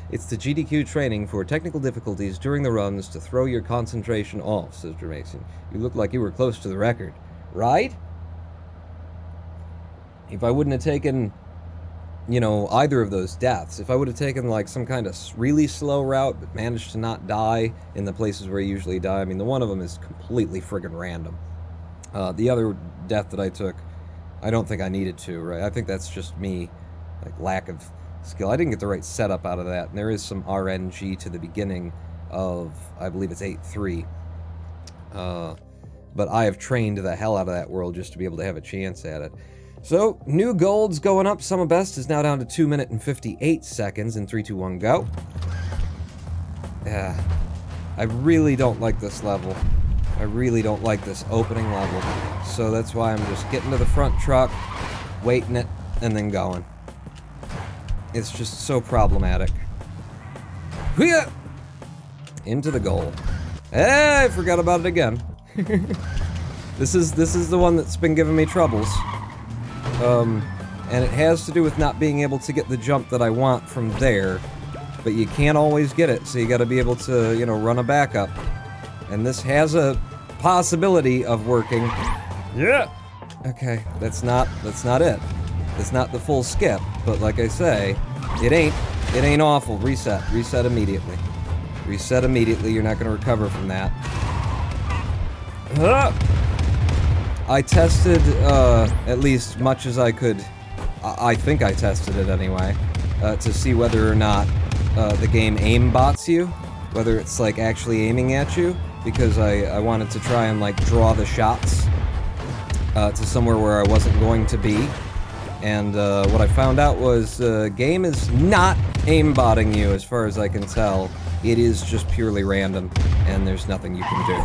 It's the GDQ training for technical difficulties during the runs to throw your concentration off, says Jermason. You look like you were close to the record, right? If I wouldn't have taken, you know, either of those deaths, if I would have taken like some kind of really slow route but managed to not die in the places where I usually die, I mean, the one of them is completely friggin' random. The other death that I took, I don't think I needed to, right? I think that's just me, like, lack of skill. I didn't get the right setup out of that, and there is some RNG to the beginning of, I believe it's 8.3. But I have trained the hell out of that world just to be able to have a chance at it. So, new gold's going up. Summer best is now down to 2 minutes and 58 seconds in 3, 2, 1, go. Yeah, I really don't like this level. I really don't like this opening level. So that's why I'm just getting to the front truck, waiting it, and then going. It's just so problematic. Hoo-yah! Into the goal. Hey, I forgot about it again. This is the one that's been giving me troubles. And it has to do with not being able to get the jump that I want from there. But you can't always get it, so you gotta be able to, you know, run a backup. And this has a possibility of working. Yeah! Okay, that's not it. It's not the full skip, but like I say, it ain't awful. Reset immediately. Reset immediately, you're not gonna recover from that. I tested, at least much as I could, I think I tested it anyway, to see whether or not, the game aim bots you, whether it's, like, actually aiming at you, because I wanted to try and, like, draw the shots, to somewhere where I wasn't going to be. And what I found out was game is not aimbotting you as far as I can tell. It is just purely random, and there's nothing you can do.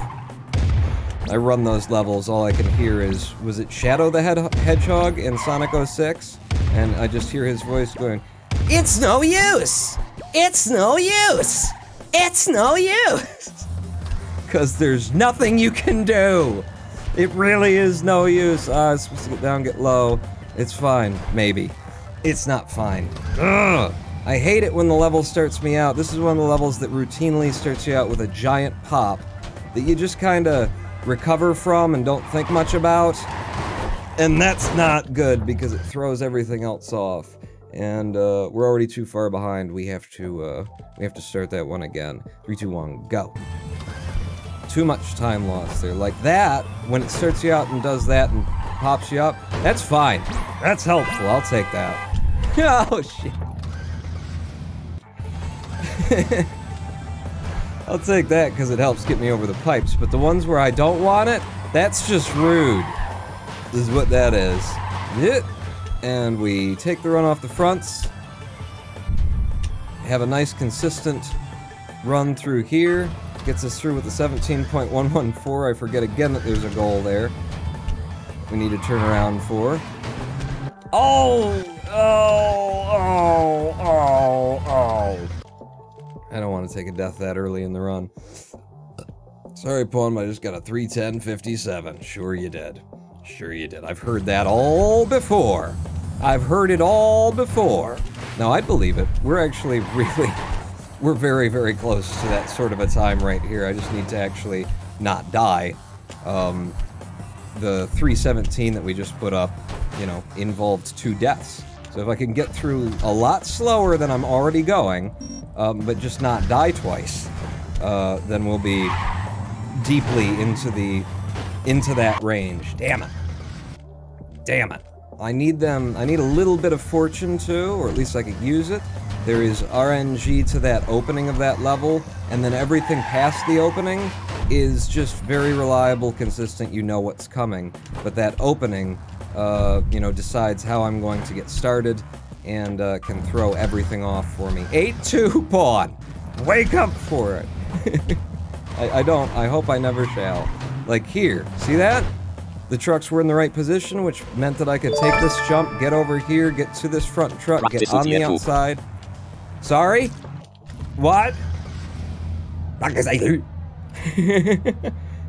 I run those levels, all I can hear is, was it Shadow the Hedgehog in Sonic 06? And I just hear his voice going, "It's no use! It's no use! It's no use!" Because there's nothing you can do! It really is no use. I'm supposed to get down, get low. It's fine, maybe. It's not fine. Ugh! I hate it when the level starts me out. This is one of the levels that routinely starts you out with a giant pop that you just kinda recover from and don't think much about. And that's not good because it throws everything else off. And we're already too far behind. We have to start that one again. 3, 2, 1, go. Too much time lost there. Like that, when it starts you out and does that and pops you up, that's fine. That's helpful. I'll take that. Oh, shit. I'll take that because it helps get me over the pipes, but the ones where I don't want it, that's just rude. This is what that is. Yeah. And we take the run off the fronts. Have a nice consistent run through here. Gets us through with the 17.114. I forget again that there's a goal there. We need to turn around for. Oh! I don't want to take a death that early in the run. Sorry, Pawn, I just got a 3:10:57. Sure you did. Sure you did. I've heard that all before. I've heard it all before. No, I believe it. We're actually really... We're very, very close to that sort of a time right here. I just need to actually not die. The 3:17 that we just put up, you know, involved 2 deaths. So if I can get through a lot slower than I'm already going, but just not die twice, then we'll be deeply into that range. Damn it. Damn it. I need them, I need a little bit of fortune too, or at least I could use it. There is RNG to that opening of that level, and then everything past the opening is just very reliable, consistent, you know what's coming. But that opening, you know, decides how I'm going to get started, and can throw everything off for me. 8-2 pawn! Wake up for it! I hope I never shall. Like here, see that? The trucks were in the right position, which meant that I could take this jump, get over here, get to this front truck, get on the outside. Sorry? What?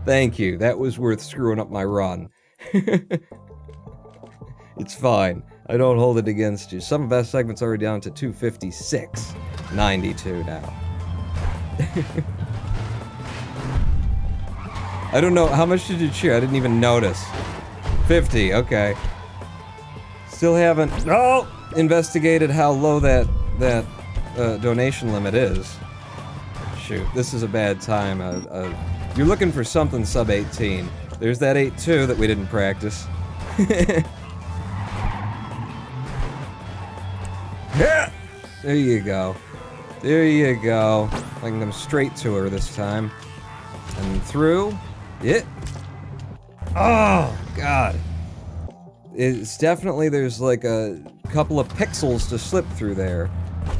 Thank you, that was worth screwing up my run. It's fine, I don't hold it against you. Some best segments already down to 256. 92 now. I don't know, how much did you cheer? I didn't even notice. 50, okay. Still haven't, investigated how low that donation limit is. Shoot, this is a bad time. You're looking for something sub 18. There's that 8-2 that we didn't practice. There you go. There you go. I can come straight to her this time. And through. It. Oh, God. It's definitely, there's like a couple of pixels to slip through there.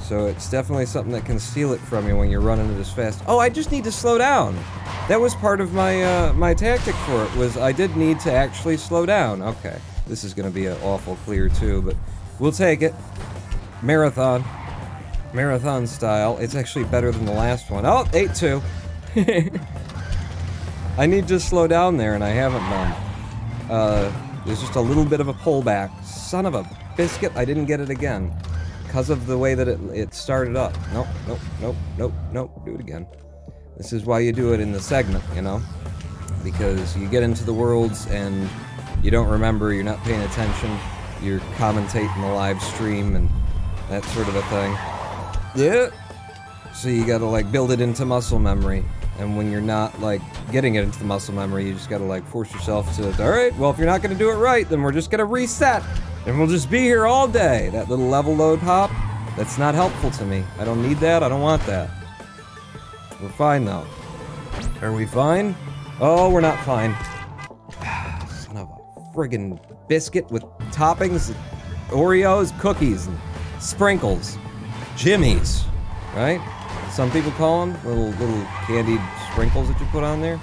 So it's definitely something that can steal it from you when you're running it as fast. Oh, I just need to slow down. That was part of my, my tactic for it, was I did need to actually slow down. Okay. This is gonna be an awful clear too, but we'll take it. Marathon. Marathon style. It's actually better than the last one. Oh, 8-2. I need to slow down there, and I haven't done. There's just a little bit of a pullback. Son of a biscuit, I didn't get it again. Because of the way that it started up. Nope, nope, nope, nope, nope. Do it again. This is why you do it in the segment, you know? Because you get into the worlds, and you don't remember, you're not paying attention, you're commentating the live stream, and that sort of a thing. Yeah! So you gotta, like, build it into muscle memory. And when you're not, like, getting it into the muscle memory, you just gotta, like, force yourself to, alright, well, if you're not gonna do it right, then we're just gonna reset, and we'll just be here all day. That little level load hop, that's not helpful to me. I don't need that, I don't want that. We're fine, though. Are we fine? Oh, we're not fine. Son of a friggin' biscuit with toppings, Oreos, cookies, and sprinkles. Jimmies, right? Some people call them little candied sprinkles that you put on there.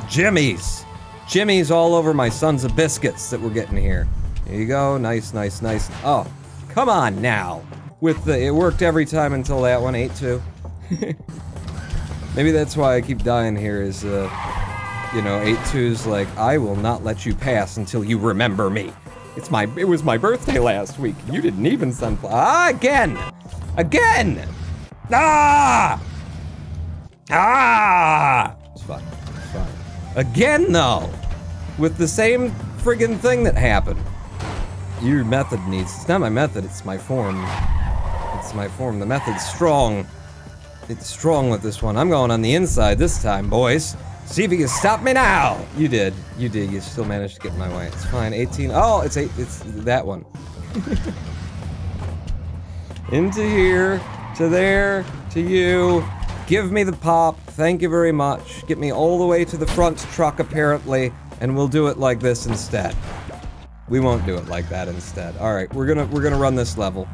Jimmies! Jimmies all over my sons of biscuits that we're getting here. There you go, nice, nice, nice. Oh, come on now! With the, it worked every time until that one, 8-2. Maybe that's why I keep dying here is, you know, 8-2's like, I will not let you pass until you remember me. It was my birthday last week, you didn't even again! Again! Ah! Ah! It's fine. It's fine. Again, though! With the same friggin' thing that happened. Your method needs... It's not my method, it's my form. It's my form. The method's strong. It's strong with this one. I'm going on the inside this time, boys. See if you can stop me now! You did. You did. You still managed to get in my way. It's fine. 18... Oh, it's 8... It's that one. Into here... To there, to you, give me the pop, thank you very much, get me all the way to the front truck apparently, and we'll do it like this instead. We won't do it like that instead. Alright, we're gonna run this level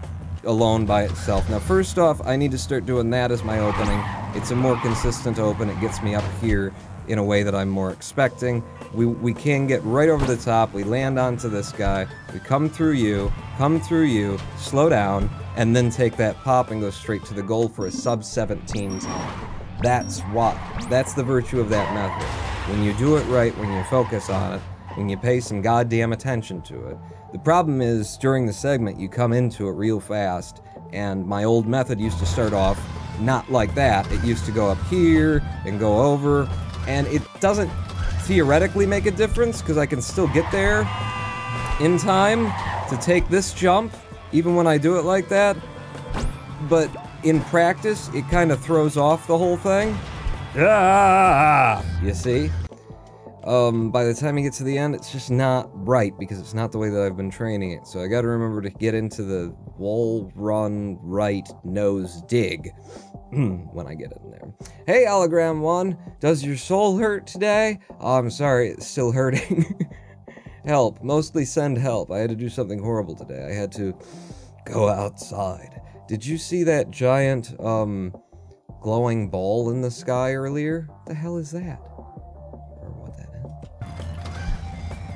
alone by itself. Now first off, I need to start doing that as my opening. It's a more consistent open, it gets me up here in a way that I'm more expecting. We can get right over the top, we land onto this guy, we come through you, slow down, and then take that pop and go straight to the goal for a sub 17 time. That's the virtue of that method. When you do it right, when you focus on it, when you pay some goddamn attention to it. The problem is, during the segment, you come into it real fast, and my old method used to start off not like that. It used to go up here, and go over, and it doesn't theoretically make a difference, because I can still get there in time to take this jump, even when I do it like that, but in practice, it kind of throws off the whole thing. Ah, you see? by the time you get to the end, it's just not right because it's not the way that I've been training it. So I gotta remember to get into the wall run right nose dig when I get in there. Hey, Hologram 1, does your soul hurt today? Oh, I'm sorry, it's still hurting. Help, mostly send help. I had to do something horrible today. I had to go outside. Did you see that giant, glowing ball in the sky earlier? What the hell is that?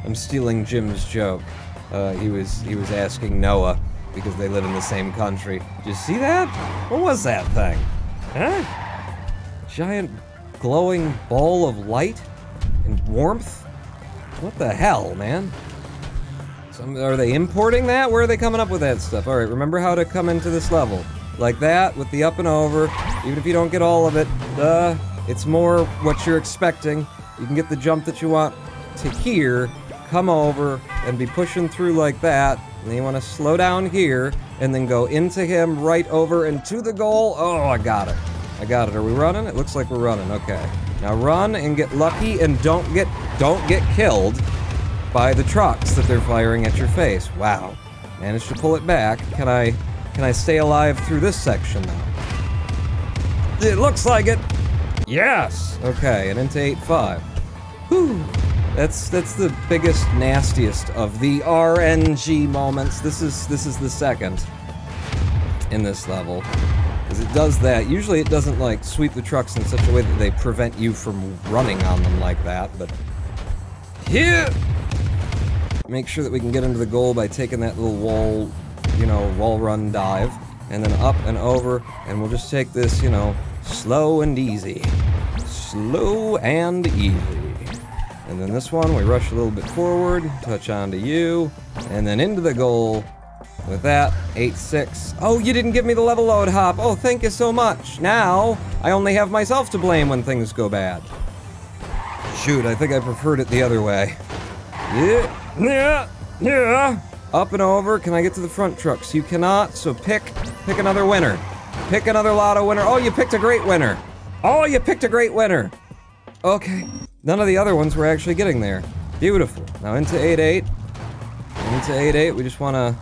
I'm stealing Jim's joke. He was asking Noah because they live in the same country. Did you see that? What was that thing? Huh? Giant glowing ball of light and warmth? What the hell, man? Are they importing that? Where are they coming up with that stuff? Alright, remember how to come into this level. Like that, with the up and over. Even if you don't get all of it, it's more what you're expecting. You can get the jump that you want to here, come over, and be pushing through like that. And then you want to slow down here, and then go into him, right over, and to the goal. Oh, I got it. I got it. Are we running? It looks like we're running. Okay. Now run and get lucky, and don't get killed by the trucks that they're firing at your face. Wow. Managed to pull it back. Can I stay alive through this section now? It looks like it. Yes. Okay, and into 8-5. Whew. That's the biggest, nastiest of the RNG moments. This is the second in this level. Because it does that. Usually it doesn't, like, sweep the trucks in such a way that they prevent you from running on them like that, but... Here! Make sure that we can get into the goal by taking that little wall, you know, wall run dive. And then up and over, and we'll just take this, you know, slow and easy. Slow and easy. And then this one, we rush a little bit forward, touch onto you, and then into the goal. With that, 8-6. Oh, you didn't give me the level load hop. Oh, thank you so much. Now, I only have myself to blame when things go bad. Shoot, I think I preferred it the other way. Yeah. Up and over. Can I get to the front trucks? You cannot, so pick another winner. Pick another lotto winner. Oh, you picked a great winner. Oh, you picked a great winner. Okay. None of the other ones were actually getting there. Beautiful. Now into 8-8. Into 8-8, we just want to,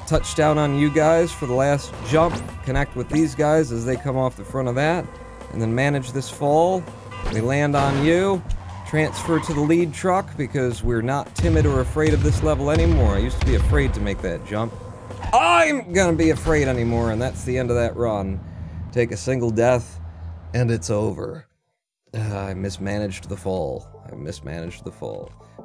touch down on you guys for the last jump. Connect with these guys as they come off the front of that. And then manage this fall. We land on you. Transfer to the lead truck because we're not timid or afraid of this level anymore. I used to be afraid to make that jump. I'm gonna be afraid anymore, and that's the end of that run. Take a single death, and it's over. I mismanaged the fall.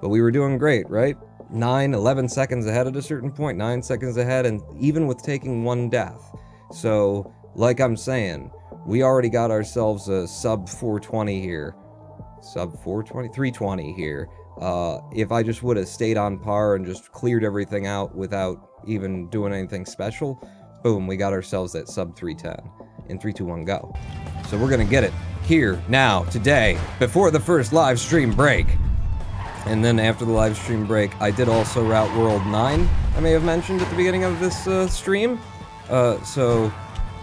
But we were doing great, right? 11 seconds ahead at a certain point, 9 seconds ahead, and even with taking one death. So, like I'm saying, we already got ourselves a sub 420 here. Sub 420? 320 here. If I just would have stayed on par and just cleared everything out without even doing anything special, boom, we got ourselves that sub 310. In 3, 2, 1, go. So we're gonna get it here, now, today, before the first live stream break. And then after the live stream break, I did also route World 9, I may have mentioned at the beginning of this stream. So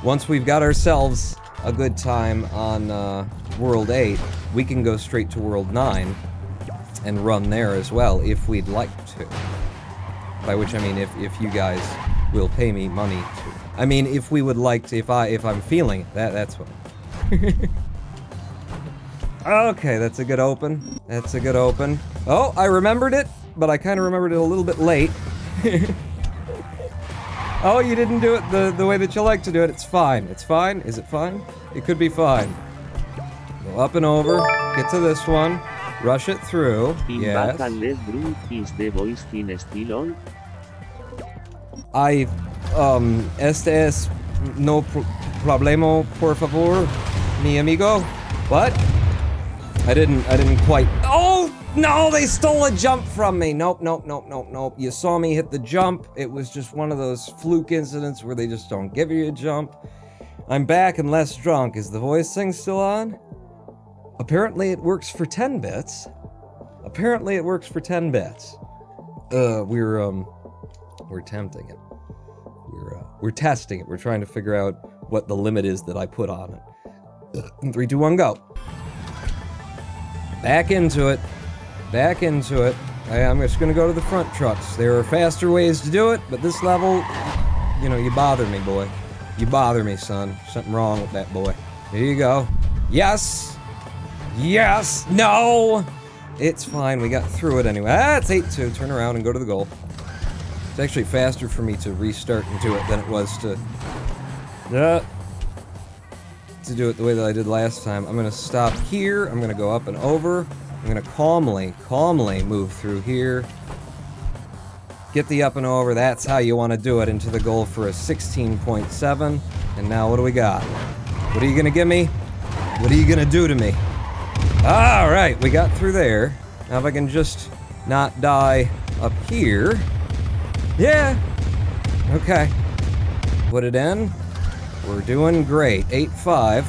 once we've got ourselves a good time on World 8, we can go straight to World 9 and run there as well, if we'd like to. By which I mean if you guys will pay me money to. I mean, if we would like to, if I'm feeling it, that's what. Okay, that's a good open. That's a good open. Oh, I remembered it, but I kind of remembered it a little bit late. Oh, you didn't do it the way that you like to do it. It's fine. It's fine. Is it fine? It could be fine. Go up and over. Get to this one. Rush it through. Yes. Is the voice in still on? Este es no problema, por favor, mi amigo. What? I didn't quite. Oh, no, they stole a jump from me. Nope. You saw me hit the jump. It was just one of those fluke incidents where they just don't give you a jump. I'm back and less drunk. Is the voice thing still on? Apparently it works for 10 bits. Apparently it works for 10 bits. We're tempting it. We're testing it. We're trying to figure out what the limit is that I put on it. 3, 2, 1, go. Back into it. Back into it. I'm just gonna go to the front trucks. There are faster ways to do it, but this level, you know, you bother me, boy. You bother me, son. Something wrong with that boy. Here you go. Yes! Yes! No! It's fine, we got through it anyway. Ah, it's 8-2. Turn around and go to the goal. It's actually faster for me to restart and do it than it was to do it the way that I did last time. I'm gonna stop here. I'm gonna go up and over. I'm gonna calmly move through here. Get the up and over. That's how you want to do it into the goal for a 16.7. And now what do we got? What are you gonna give me? What are you gonna do to me? All right, we got through there. Now if I can just not die up here. Yeah. Okay. Put it in. We're doing great. 8-5. If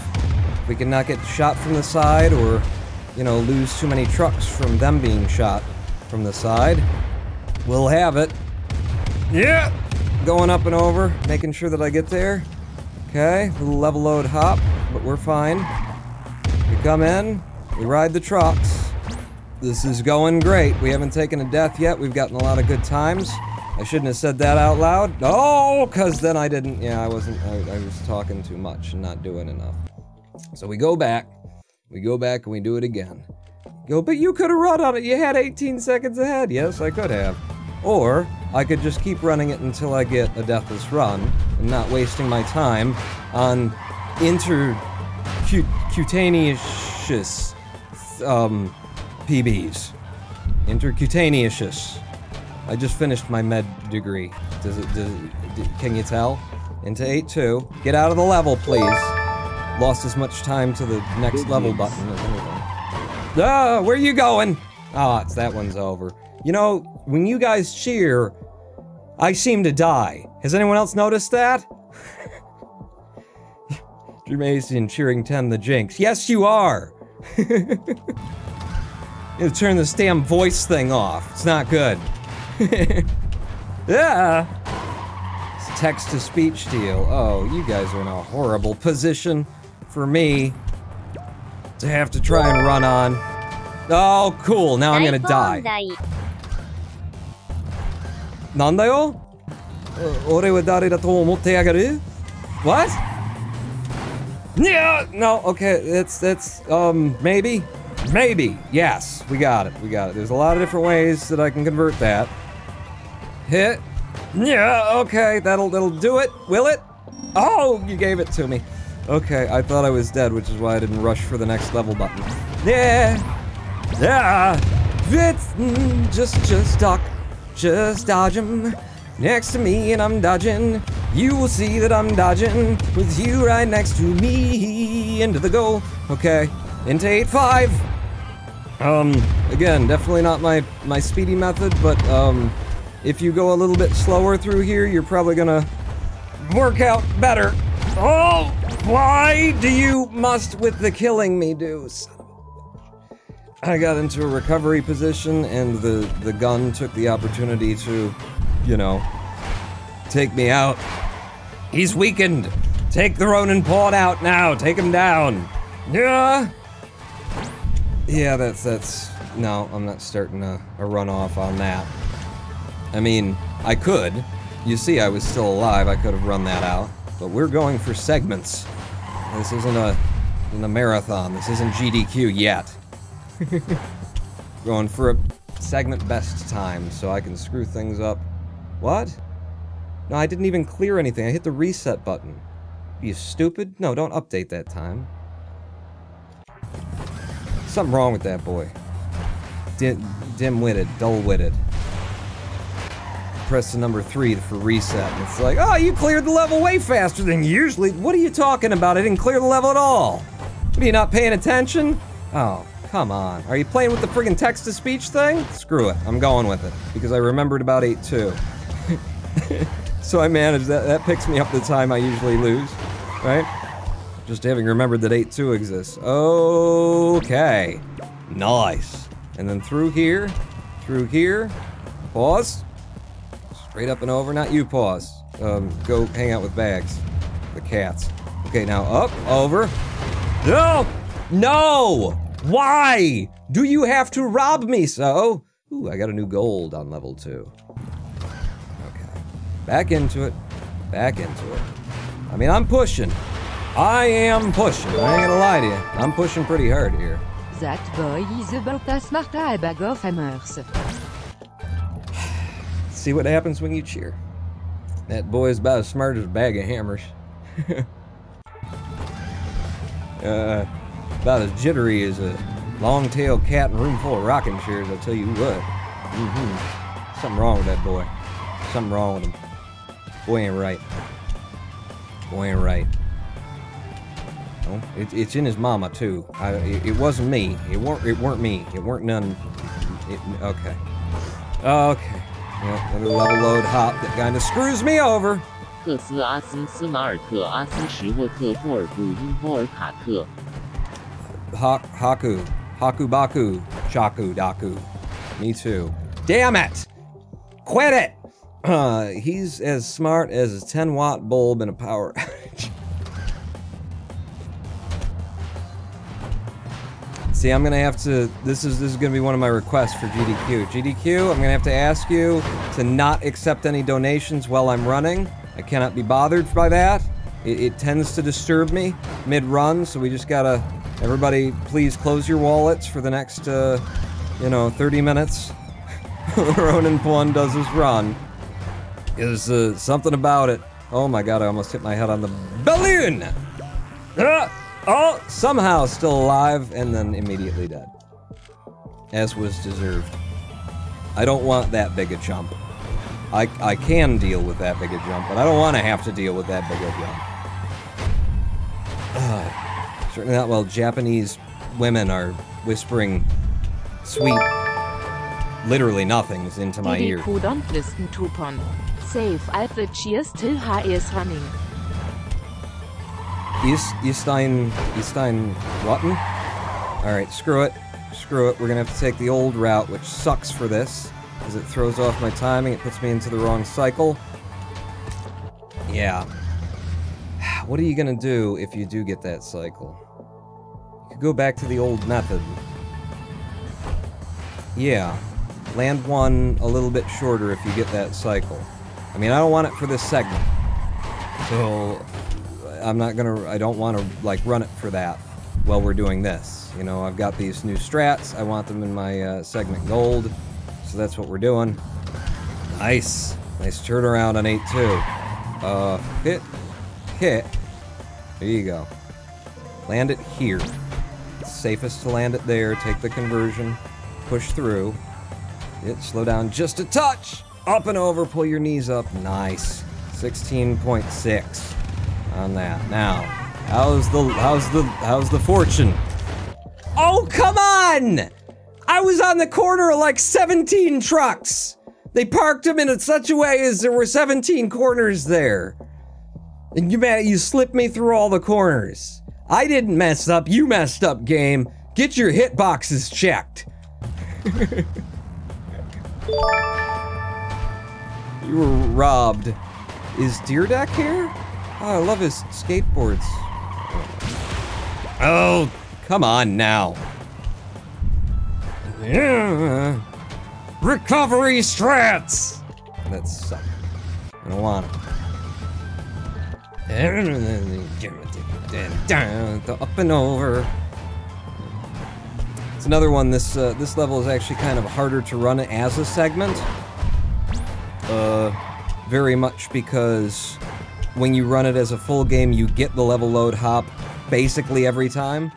we can not get shot from the side or, you know, lose too many trucks from them being shot from the side, we'll have it. Yeah! Going up and over, making sure that I get there. Okay, little level load hop, but we're fine. We come in, we ride the trucks. This is going great. We haven't taken a death yet. We've gotten a lot of good times. I shouldn't have said that out loud. Oh, because then I didn't, yeah, I was talking too much and not doing enough. So we go back and we do it again. Go, but you could have run on it. You had 18 seconds ahead. Yes, I could have. Or I could just keep running it until I get a deathless run and not wasting my time on intercutaneous PBs. Intercutaneous. I just finished my med degree. Can you tell? Into 8-2. Get out of the level, please. Lost as much time to the next level button as anything. Ah, where are you going? Ah, it's that one's over. You know, when you guys cheer, I seem to die. Has anyone else noticed that? Jermacian cheering 10 the Jinx. Yes, you are! You turn this damn voice thing off. It's not good. Yeah! It's text-to-speech deal. Oh, you guys are in a horrible position for me to have to try and run on. Oh, cool. Now I'm gonna die. Nandayo? Ore wa dare da to omotte yagaru? What? Yeah, no, okay, it's, maybe? Maybe, yes, we got it. There's a lot of different ways that I can convert that. Hit. Yeah, okay, that'll do it, will it? Oh, you gave it to me. Okay, I thought I was dead, which is why I didn't rush for the next level button. Yeah! Yeah! It's, just duck. Just dodge 'em. Next to me and I'm dodging. You will see that I'm dodging. With you right next to me. Into the goal. Okay. Into 8-5. Again, definitely not my speedy method, but, if you go a little bit slower through here, you're probably gonna work out better. Oh! Why do you must with the killing me do? I got into a recovery position, and the gun took the opportunity to, you know, take me out. He's weakened! Take the Ronin pawn out now! Take him down! Yeah! Yeah, that's... No, I'm not starting a runoff on that. I mean, I could. You see, I was still alive, I could have run that out. But we're going for segments. This isn't a marathon, this isn't GDQ yet. Going for a segment best time, so I can screw things up. What? No, I didn't even clear anything. I hit the reset button. Are you stupid? No, don't update that time. Something wrong with that boy. Dim-witted, dull-witted. Press the number 3 for reset, and it's like, oh, you cleared the level way faster than you usually. What are you talking about? I didn't clear the level at all. What, are you not paying attention? Oh. Come on. Are you playing with the friggin' text-to-speech thing? Screw it. I'm going with it. Because I remembered about 8-2. So I managed that. That picks me up the time I usually lose. Right? Just having remembered that 8-2 exists. Okay. Nice. And then through here. Pause. Straight up and over. Not you, pause. Go hang out with Bags. The cats. Okay, now up, over. No! No! Why do you have to rob me so? Ooh, I got a new gold on level 2. Okay. Back into it. Back into it. I mean, I'm pushing. I am pushing. I ain't gonna lie to you. I'm pushing pretty hard here. That boy is about as smart as a bag of hammers. See what happens when you cheer. That boy's about as smart as a bag of hammers. About as jittery as a long-tailed cat in a room full of rocking chairs, I'll tell you what. Something wrong with that boy. Something wrong with him. Boy ain't right. Boy ain't right. Oh, it's in his mama too. It wasn't me. It weren't me. It weren't none. Okay. Okay. Yep, another level load hop that kind of screws me over. 克斯阿斯斯马尔克阿斯什沃特霍尔布因波尔卡特。Haku Baku Chaku Daku. Me too. Damn it! Quit it! He's as smart as a 10-watt bulb in a power outage. See, I'm gonna have to. This is gonna be one of my requests for GDQ. GDQ, I'm gonna have to ask you to not accept any donations while I'm running. I cannot be bothered by that. It tends to disturb me mid-run, so we just gotta. Everybody, please close your wallets for the next, 30 minutes. Ronin Pwan does his run. There's something about it. Oh my god, I almost hit my head on the balloon! Oh, somehow still alive, and then immediately dead. As was deserved. I don't want that big a jump. I can deal with that big a jump, but I don't want to have to deal with that big a jump. Certainly not while Japanese women are whispering sweet, literally nothings into my ear. GDQ don't listen to porn. Save at the cheers till he is running. Eaststein Rotten? Alright, screw it. Screw it. We're gonna have to take the old route, which sucks for this, because it throws off my timing, it puts me into the wrong cycle. Yeah. What are you gonna do if you do get that cycle? You could go back to the old method. Yeah. Land one a little bit shorter if you get that cycle. I mean, I don't want it for this segment. So, I don't want to, run it for that while we're doing this. You know, I've got these new strats, I want them in my, segment gold, so that's what we're doing. Nice. Nice turnaround on 8-2. Hit. There you go. Land it here. It's safest to land it there, take the conversion, push through. Slow down just a touch! Up and over, pull your knees up. Nice. 16.6. On that. Now, how's the fortune? Oh, come on! I was on the corner of like 17 trucks. They parked them in such a way as there were 17 corners there. And you slipped me through all the corners. I didn't mess up, you messed up, game. Get your hitboxes checked. You were robbed. Is Deerdeck here? Oh, I love his skateboards. Oh, come on now. Yeah. Recovery strats! That sucks. I don't want it. Up and over. It's another one. This level is actually kind of harder to run as a segment. Very much because when you run it as a full game, you get the level load hop basically every time.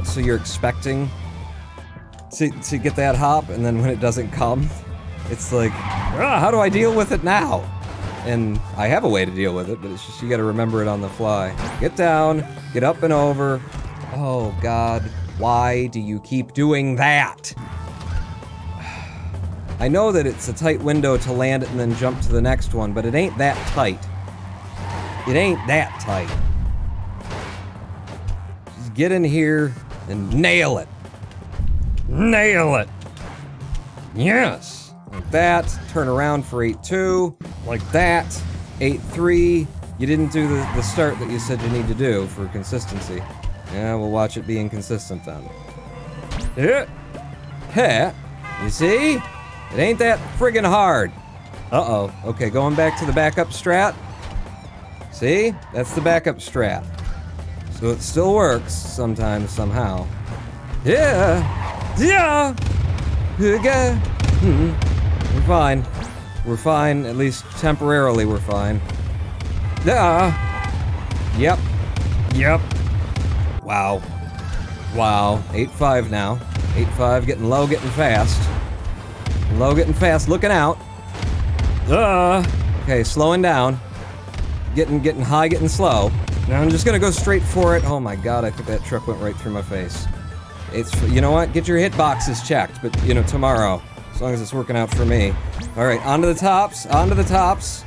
So you're expecting to get that hop, and then when it doesn't come, it's like, how do I deal with it now? And I have a way to deal with it, but it's just you gotta remember it on the fly. Get down, get up and over. Oh god, why do you keep doing that? I know that it's a tight window to land it and then jump to the next one, but it ain't that tight. It ain't that tight. Just get in here and nail it. Nail it! Yes! Like that. Turn around for 8-2. Like that. 8-3. You didn't do the start that you said you need to do for consistency. Yeah, we'll watch it be inconsistent then. Heh. You see? It ain't that friggin' hard. Uh-oh. Okay, going back to the backup strat. See? That's the backup strat. So it still works sometimes, somehow. Yeah! Yeah! We're fine. We're fine, at least temporarily we're fine. Yeah! Yep. Yep. Wow. Wow. 8-5 now. 8-5, getting low, getting fast. Low, getting fast, looking out. Okay, slowing down. Getting high, getting slow. Now I'm just gonna go straight for it. Oh my god, I think that truck went right through my face. It's, you know what? Get your hitboxes checked, but, you know, tomorrow. As long as it's working out for me. Alright, onto the tops, onto the tops.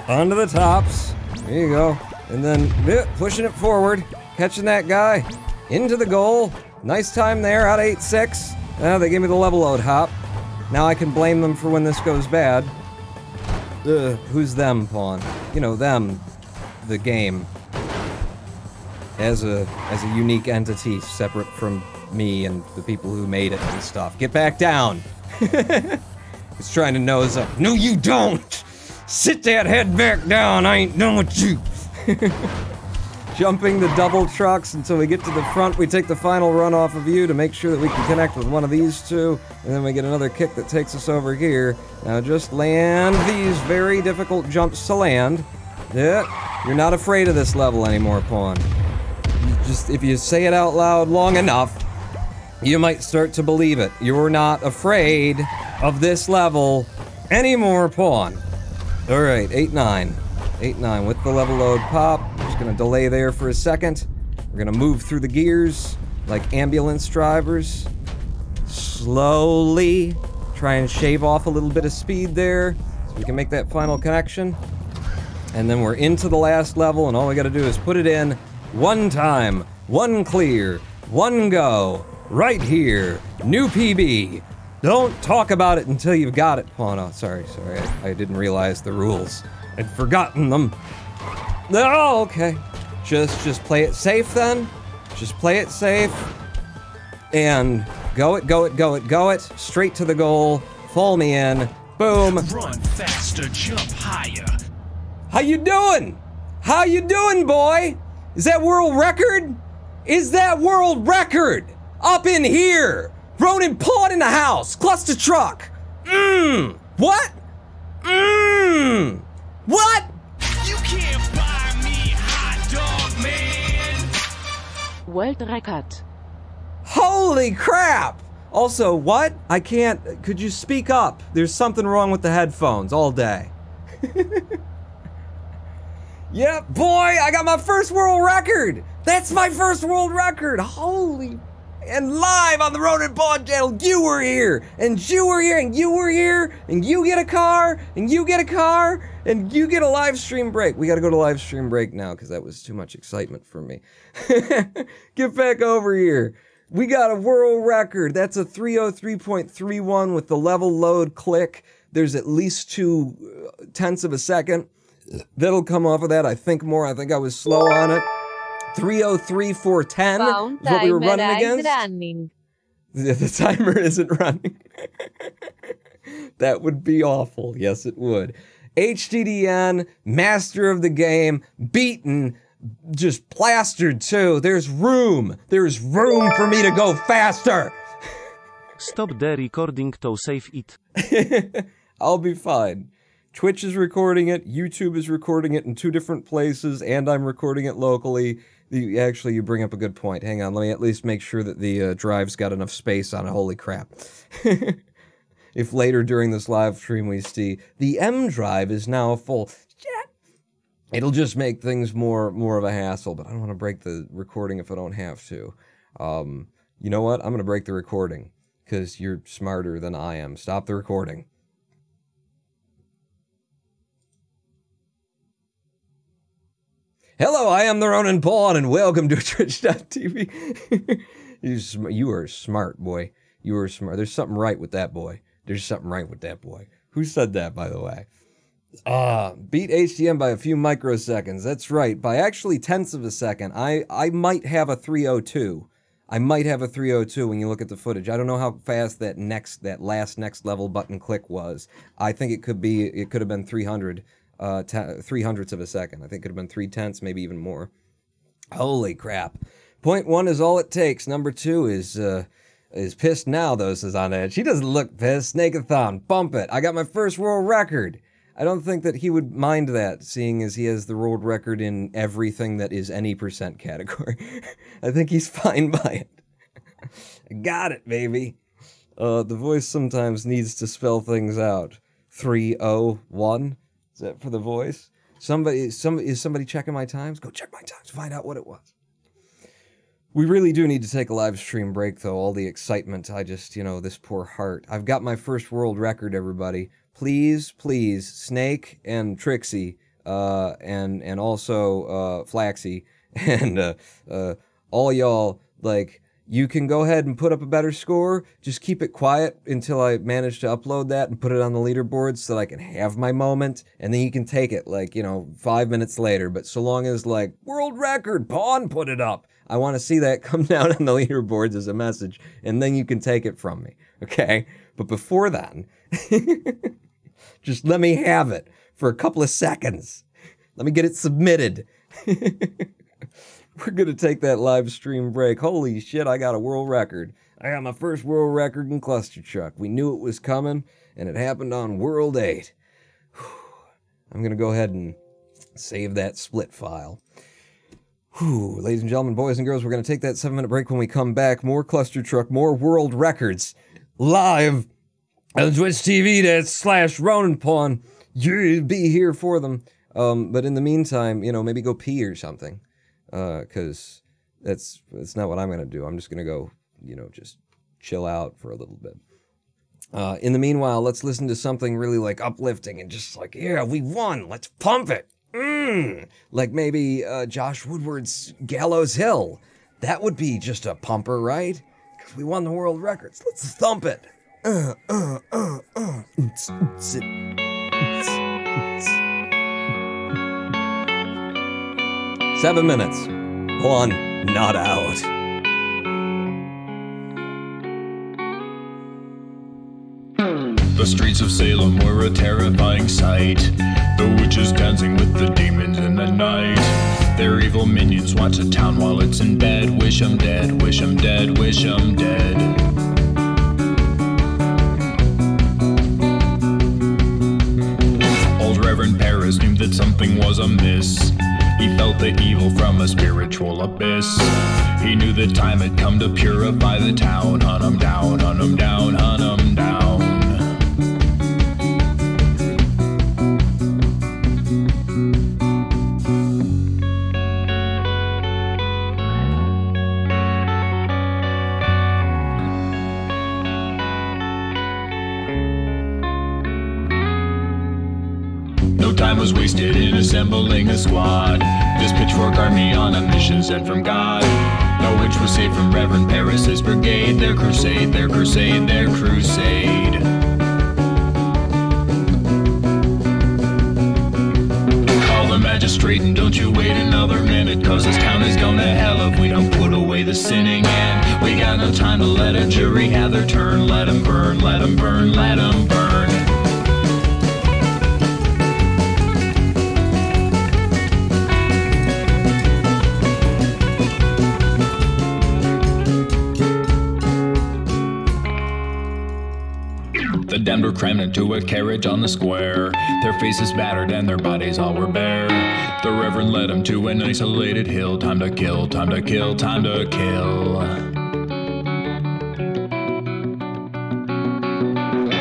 Onto the tops. There you go. And then, pushing it forward. Catching that guy. Into the goal. Nice time there, out of 8-6. They gave me the level load hop. Now I can blame them for when this goes bad. Who's them, Pawn? You know, them. The game. As a unique entity, separate from me and the people who made it and stuff. Get back down! He's trying to nose up. No, you don't! Sit that head back down, I ain't done with you! Jumping the double trucks until we get to the front, we take the final run off of you to make sure that we can connect with one of these two, and then we get another kick that takes us over here. Now just land these very difficult jumps to land. Yeah, you're not afraid of this level anymore, Pawn. Just, if you say it out loud long enough, you might start to believe it. You're not afraid of this level anymore, Pawn. Alright, 8-9. 8-9 with the level load pop. I'm just gonna delay there for a second. We're gonna move through the gears like ambulance drivers. Slowly try and shave off a little bit of speed there so we can make that final connection. And then we're into the last level, and all we gotta do is put it in one time, one clear, one go, right here, new PB. Don't talk about it until you've got it. Oh no, sorry, I didn't realize the rules. I'd forgotten them. Oh, okay. Just play it safe then. Just play it safe. And go it. Straight to the goal. Fall me in. Boom. Run faster, jump higher. How you doing? How you doing, boy? Is that world record? Is that world record? Up in here. Ronin Pawn in the house. Clustertruck. What? What? You can't buy me, hot dog man. World record. Holy crap! Also, what? I can't. Could you speak up? There's something wrong with the headphones all day. Yeah, boy, I got my first world record! That's my first world record! Holy. And live on the Ronin Pawn channel, you were here! And you were here, and you were here! And you get a car! And you get a car! And you get a live stream break! We gotta go to live stream break now, because that was too much excitement for me. Get back over here! We got a world record! That's a 303.31 with the level load click. There's at least 0.2 of a second. That'll come off of that, I think more. I think I was slow on it. 303.410 is what we were running against. The timer isn't running. That would be awful. Yes, it would. HDDN, master of the game, beaten, just plastered too. There's room. There's room for me to go faster. Stop the recording to save it. I'll be fine. Twitch is recording it, YouTube is recording it in 2 different places, and I'm recording it locally. Actually, you bring up a good point. Hang on, let me at least make sure that the drive's got enough space on it. Holy crap. If later during this live stream we see the M drive is now full, it'll just make things more of a hassle, but I don't want to break the recording if I don't have to. You know what? I'm going to break the recording, because you're smarter than I am. Stop the recording. Hello, I am the Ronin Pawn, and welcome to Twitch.tv. You are smart, boy. You are smart. There's something right with that boy. There's something right with that boy. Who said that, by the way? Beat HDM by a few microseconds. That's right. By actually 0.1 of a second. I might have a 302. I might have a 302 when you look at the footage. I don't know how fast that last next level button click was. I think it could have been 300, 300ths of a second. I think it could have been 3/10, maybe even more. Holy crap. Point 1 is all it takes. Number 2 is pissed now, though, says on edge. He doesn't look pissed. Snakeathon, bump it. I got my first world record. I don't think that he would mind that, seeing as he has the world record in everything that is any percent category. I think he's fine by it. I got it, baby. The voice sometimes needs to spell things out. 301? Is that for the voice? Is somebody checking my times? Go check my times. Find out what it was. We really do need to take a live stream break, though. All the excitement. I just, this poor heart. I've got my first world record, everybody. Please, please, Snake and Trixie, and also Flaxy, and all y'all, you can go ahead and put up a better score. Just keep it quiet until I manage to upload that and put it on the leaderboard so that I can have my moment, and then you can take it, 5 minutes later. But so long as, world record, Pawn, put it up. I want to see that come down on the leaderboards as a message, and then you can take it from me, okay? But before then, just let me have it for a couple of seconds. Let me get it submitted. We're going to take that live stream break. Holy shit, I got a world record. I got my first world record in Clustertruck. We knew it was coming, and it happened on World 8. I'm going to go ahead and save that split file. Ladies and gentlemen, boys and girls, we're going to take that 7-minute break. When we come back, more Clustertruck, more world records, live on Twitch TV, that's /RonanPawn. You'll be here for them. But in the meantime, maybe go pee or something. Because that's not what I'm going to do. I'm just going to go, just chill out for a little bit. In the meanwhile, let's listen to something really, uplifting and just yeah, we won. Let's pump it. Like maybe Josh Woodward's Gallows Hill. That would be just a pumper, right? Because we won the world records. Let's thump it. 7 minutes. One, not out. The streets of Salem were a terrifying sight. The witches dancing with the demons in the night. Their evil minions watch the town while it's in bed. Wish 'em dead, wish 'em dead, wish 'em dead. Old Reverend Paris knew that something was amiss. He felt the evil from a spiritual abyss. He knew the time had come to purify the town. Hunt 'em down, hunt 'em down, hunt 'em down. Time was wasted in assembling a squad. This pitchfork army on a mission sent from God. No witch was safe from Reverend Paris's brigade. Their crusade, their crusade, their crusade. Call the magistrate and don't you wait another minute, cause this town is going to hell if we don't put away the sinning. And we got no time to let a jury have their turn. Let 'em burn, let 'em burn, let 'em burn. The damned were crammed into a carriage on the square. Their faces battered and their bodies all were bare. The Reverend led them to an isolated hill. Time to kill, time to kill, time to kill.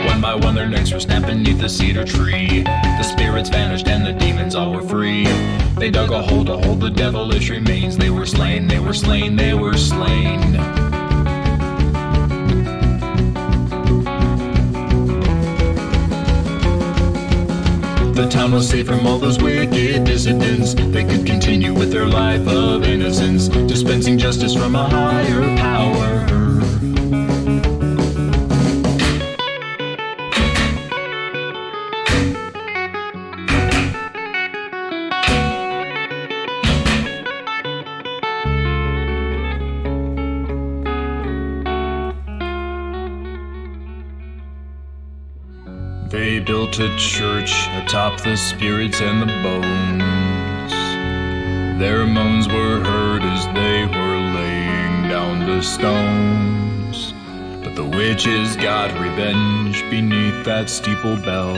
One by one their necks were snapped beneath the cedar tree. The spirits vanished and the demons all were free. They dug a hole to hold the devilish remains. They were slain, they were slain, they were slain. The town was safe from all those wicked dissidents. They could continue with their life of innocence, dispensing justice from a higher power. built a church atop the spirits and the bones. Their moans were heard as they were laying down the stones. But the witches got revenge beneath that steeple bell.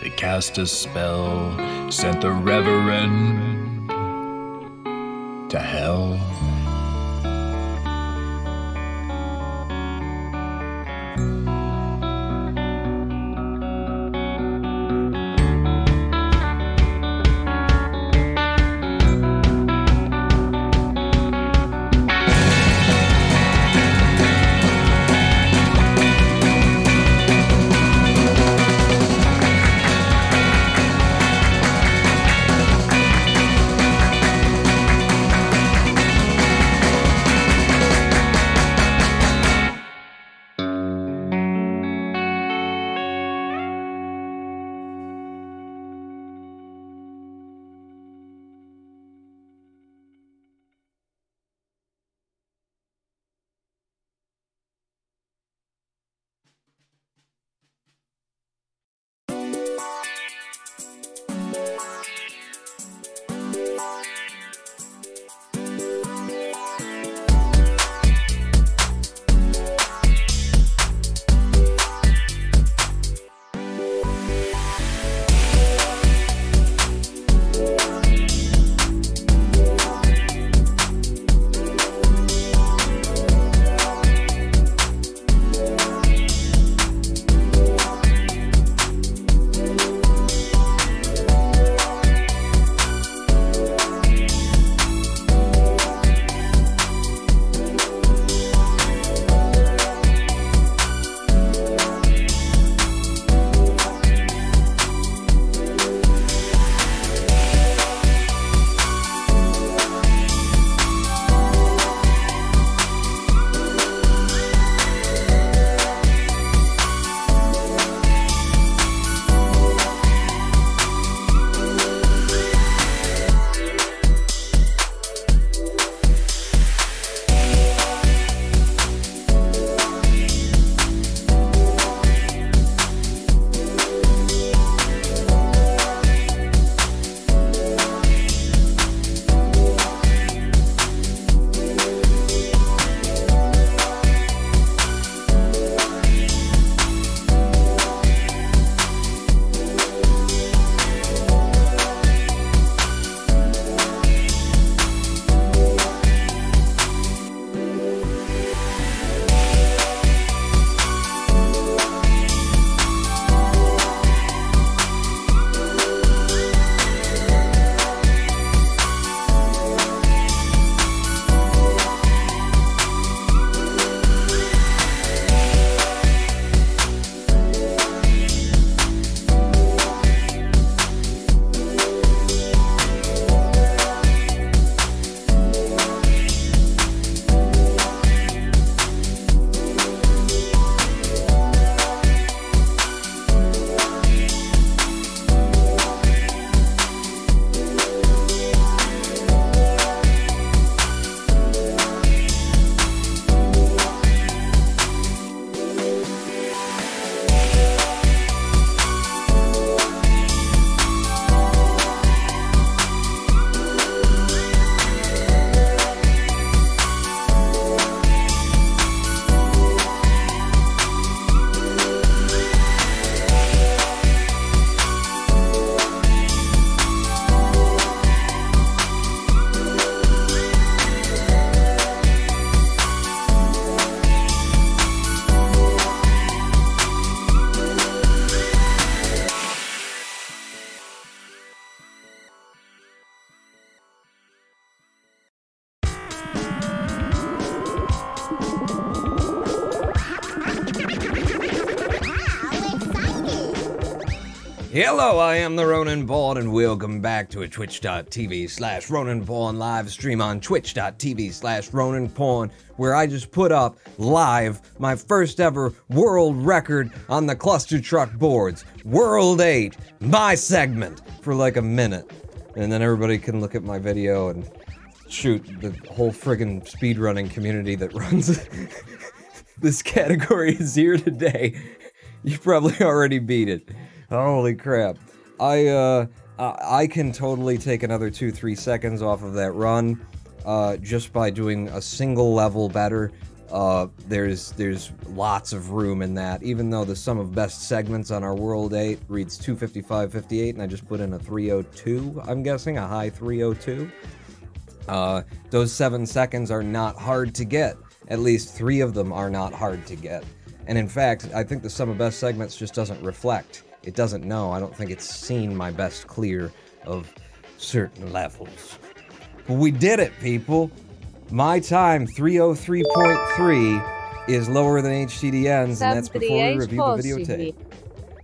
They cast a spell, sent the reverend to hell. Hello, I am the Ronin Bald, and welcome back to a twitch.tv/RoninPawn live stream on twitch.tv/RoninPawn, where I just put up live my first ever world record on the Clustertruck boards. World 8, my segment, for like a minute. And then everybody can look at my video and shoot, the whole friggin' speedrunning community that runs this category is here today. You probably already beat it. Holy crap. I can totally take another 2-3 seconds off of that run just by doing a single level better. There's lots of room in that, even though the sum of best segments on our World 8 reads 255.58, and I just put in a 302, I'm guessing, a high 302. Those 7 seconds are not hard to get. At least 3 of them are not hard to get. And in fact, I think the sum of best segments just doesn't reflect. It doesn't know. I don't think it's seen my best clear of certain levels. But we did it, people! My time, 303.3, is lower than HTDN's, and that's before we review the videotape.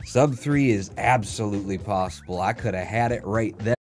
Sub 3 is absolutely possible. I could have had it right there.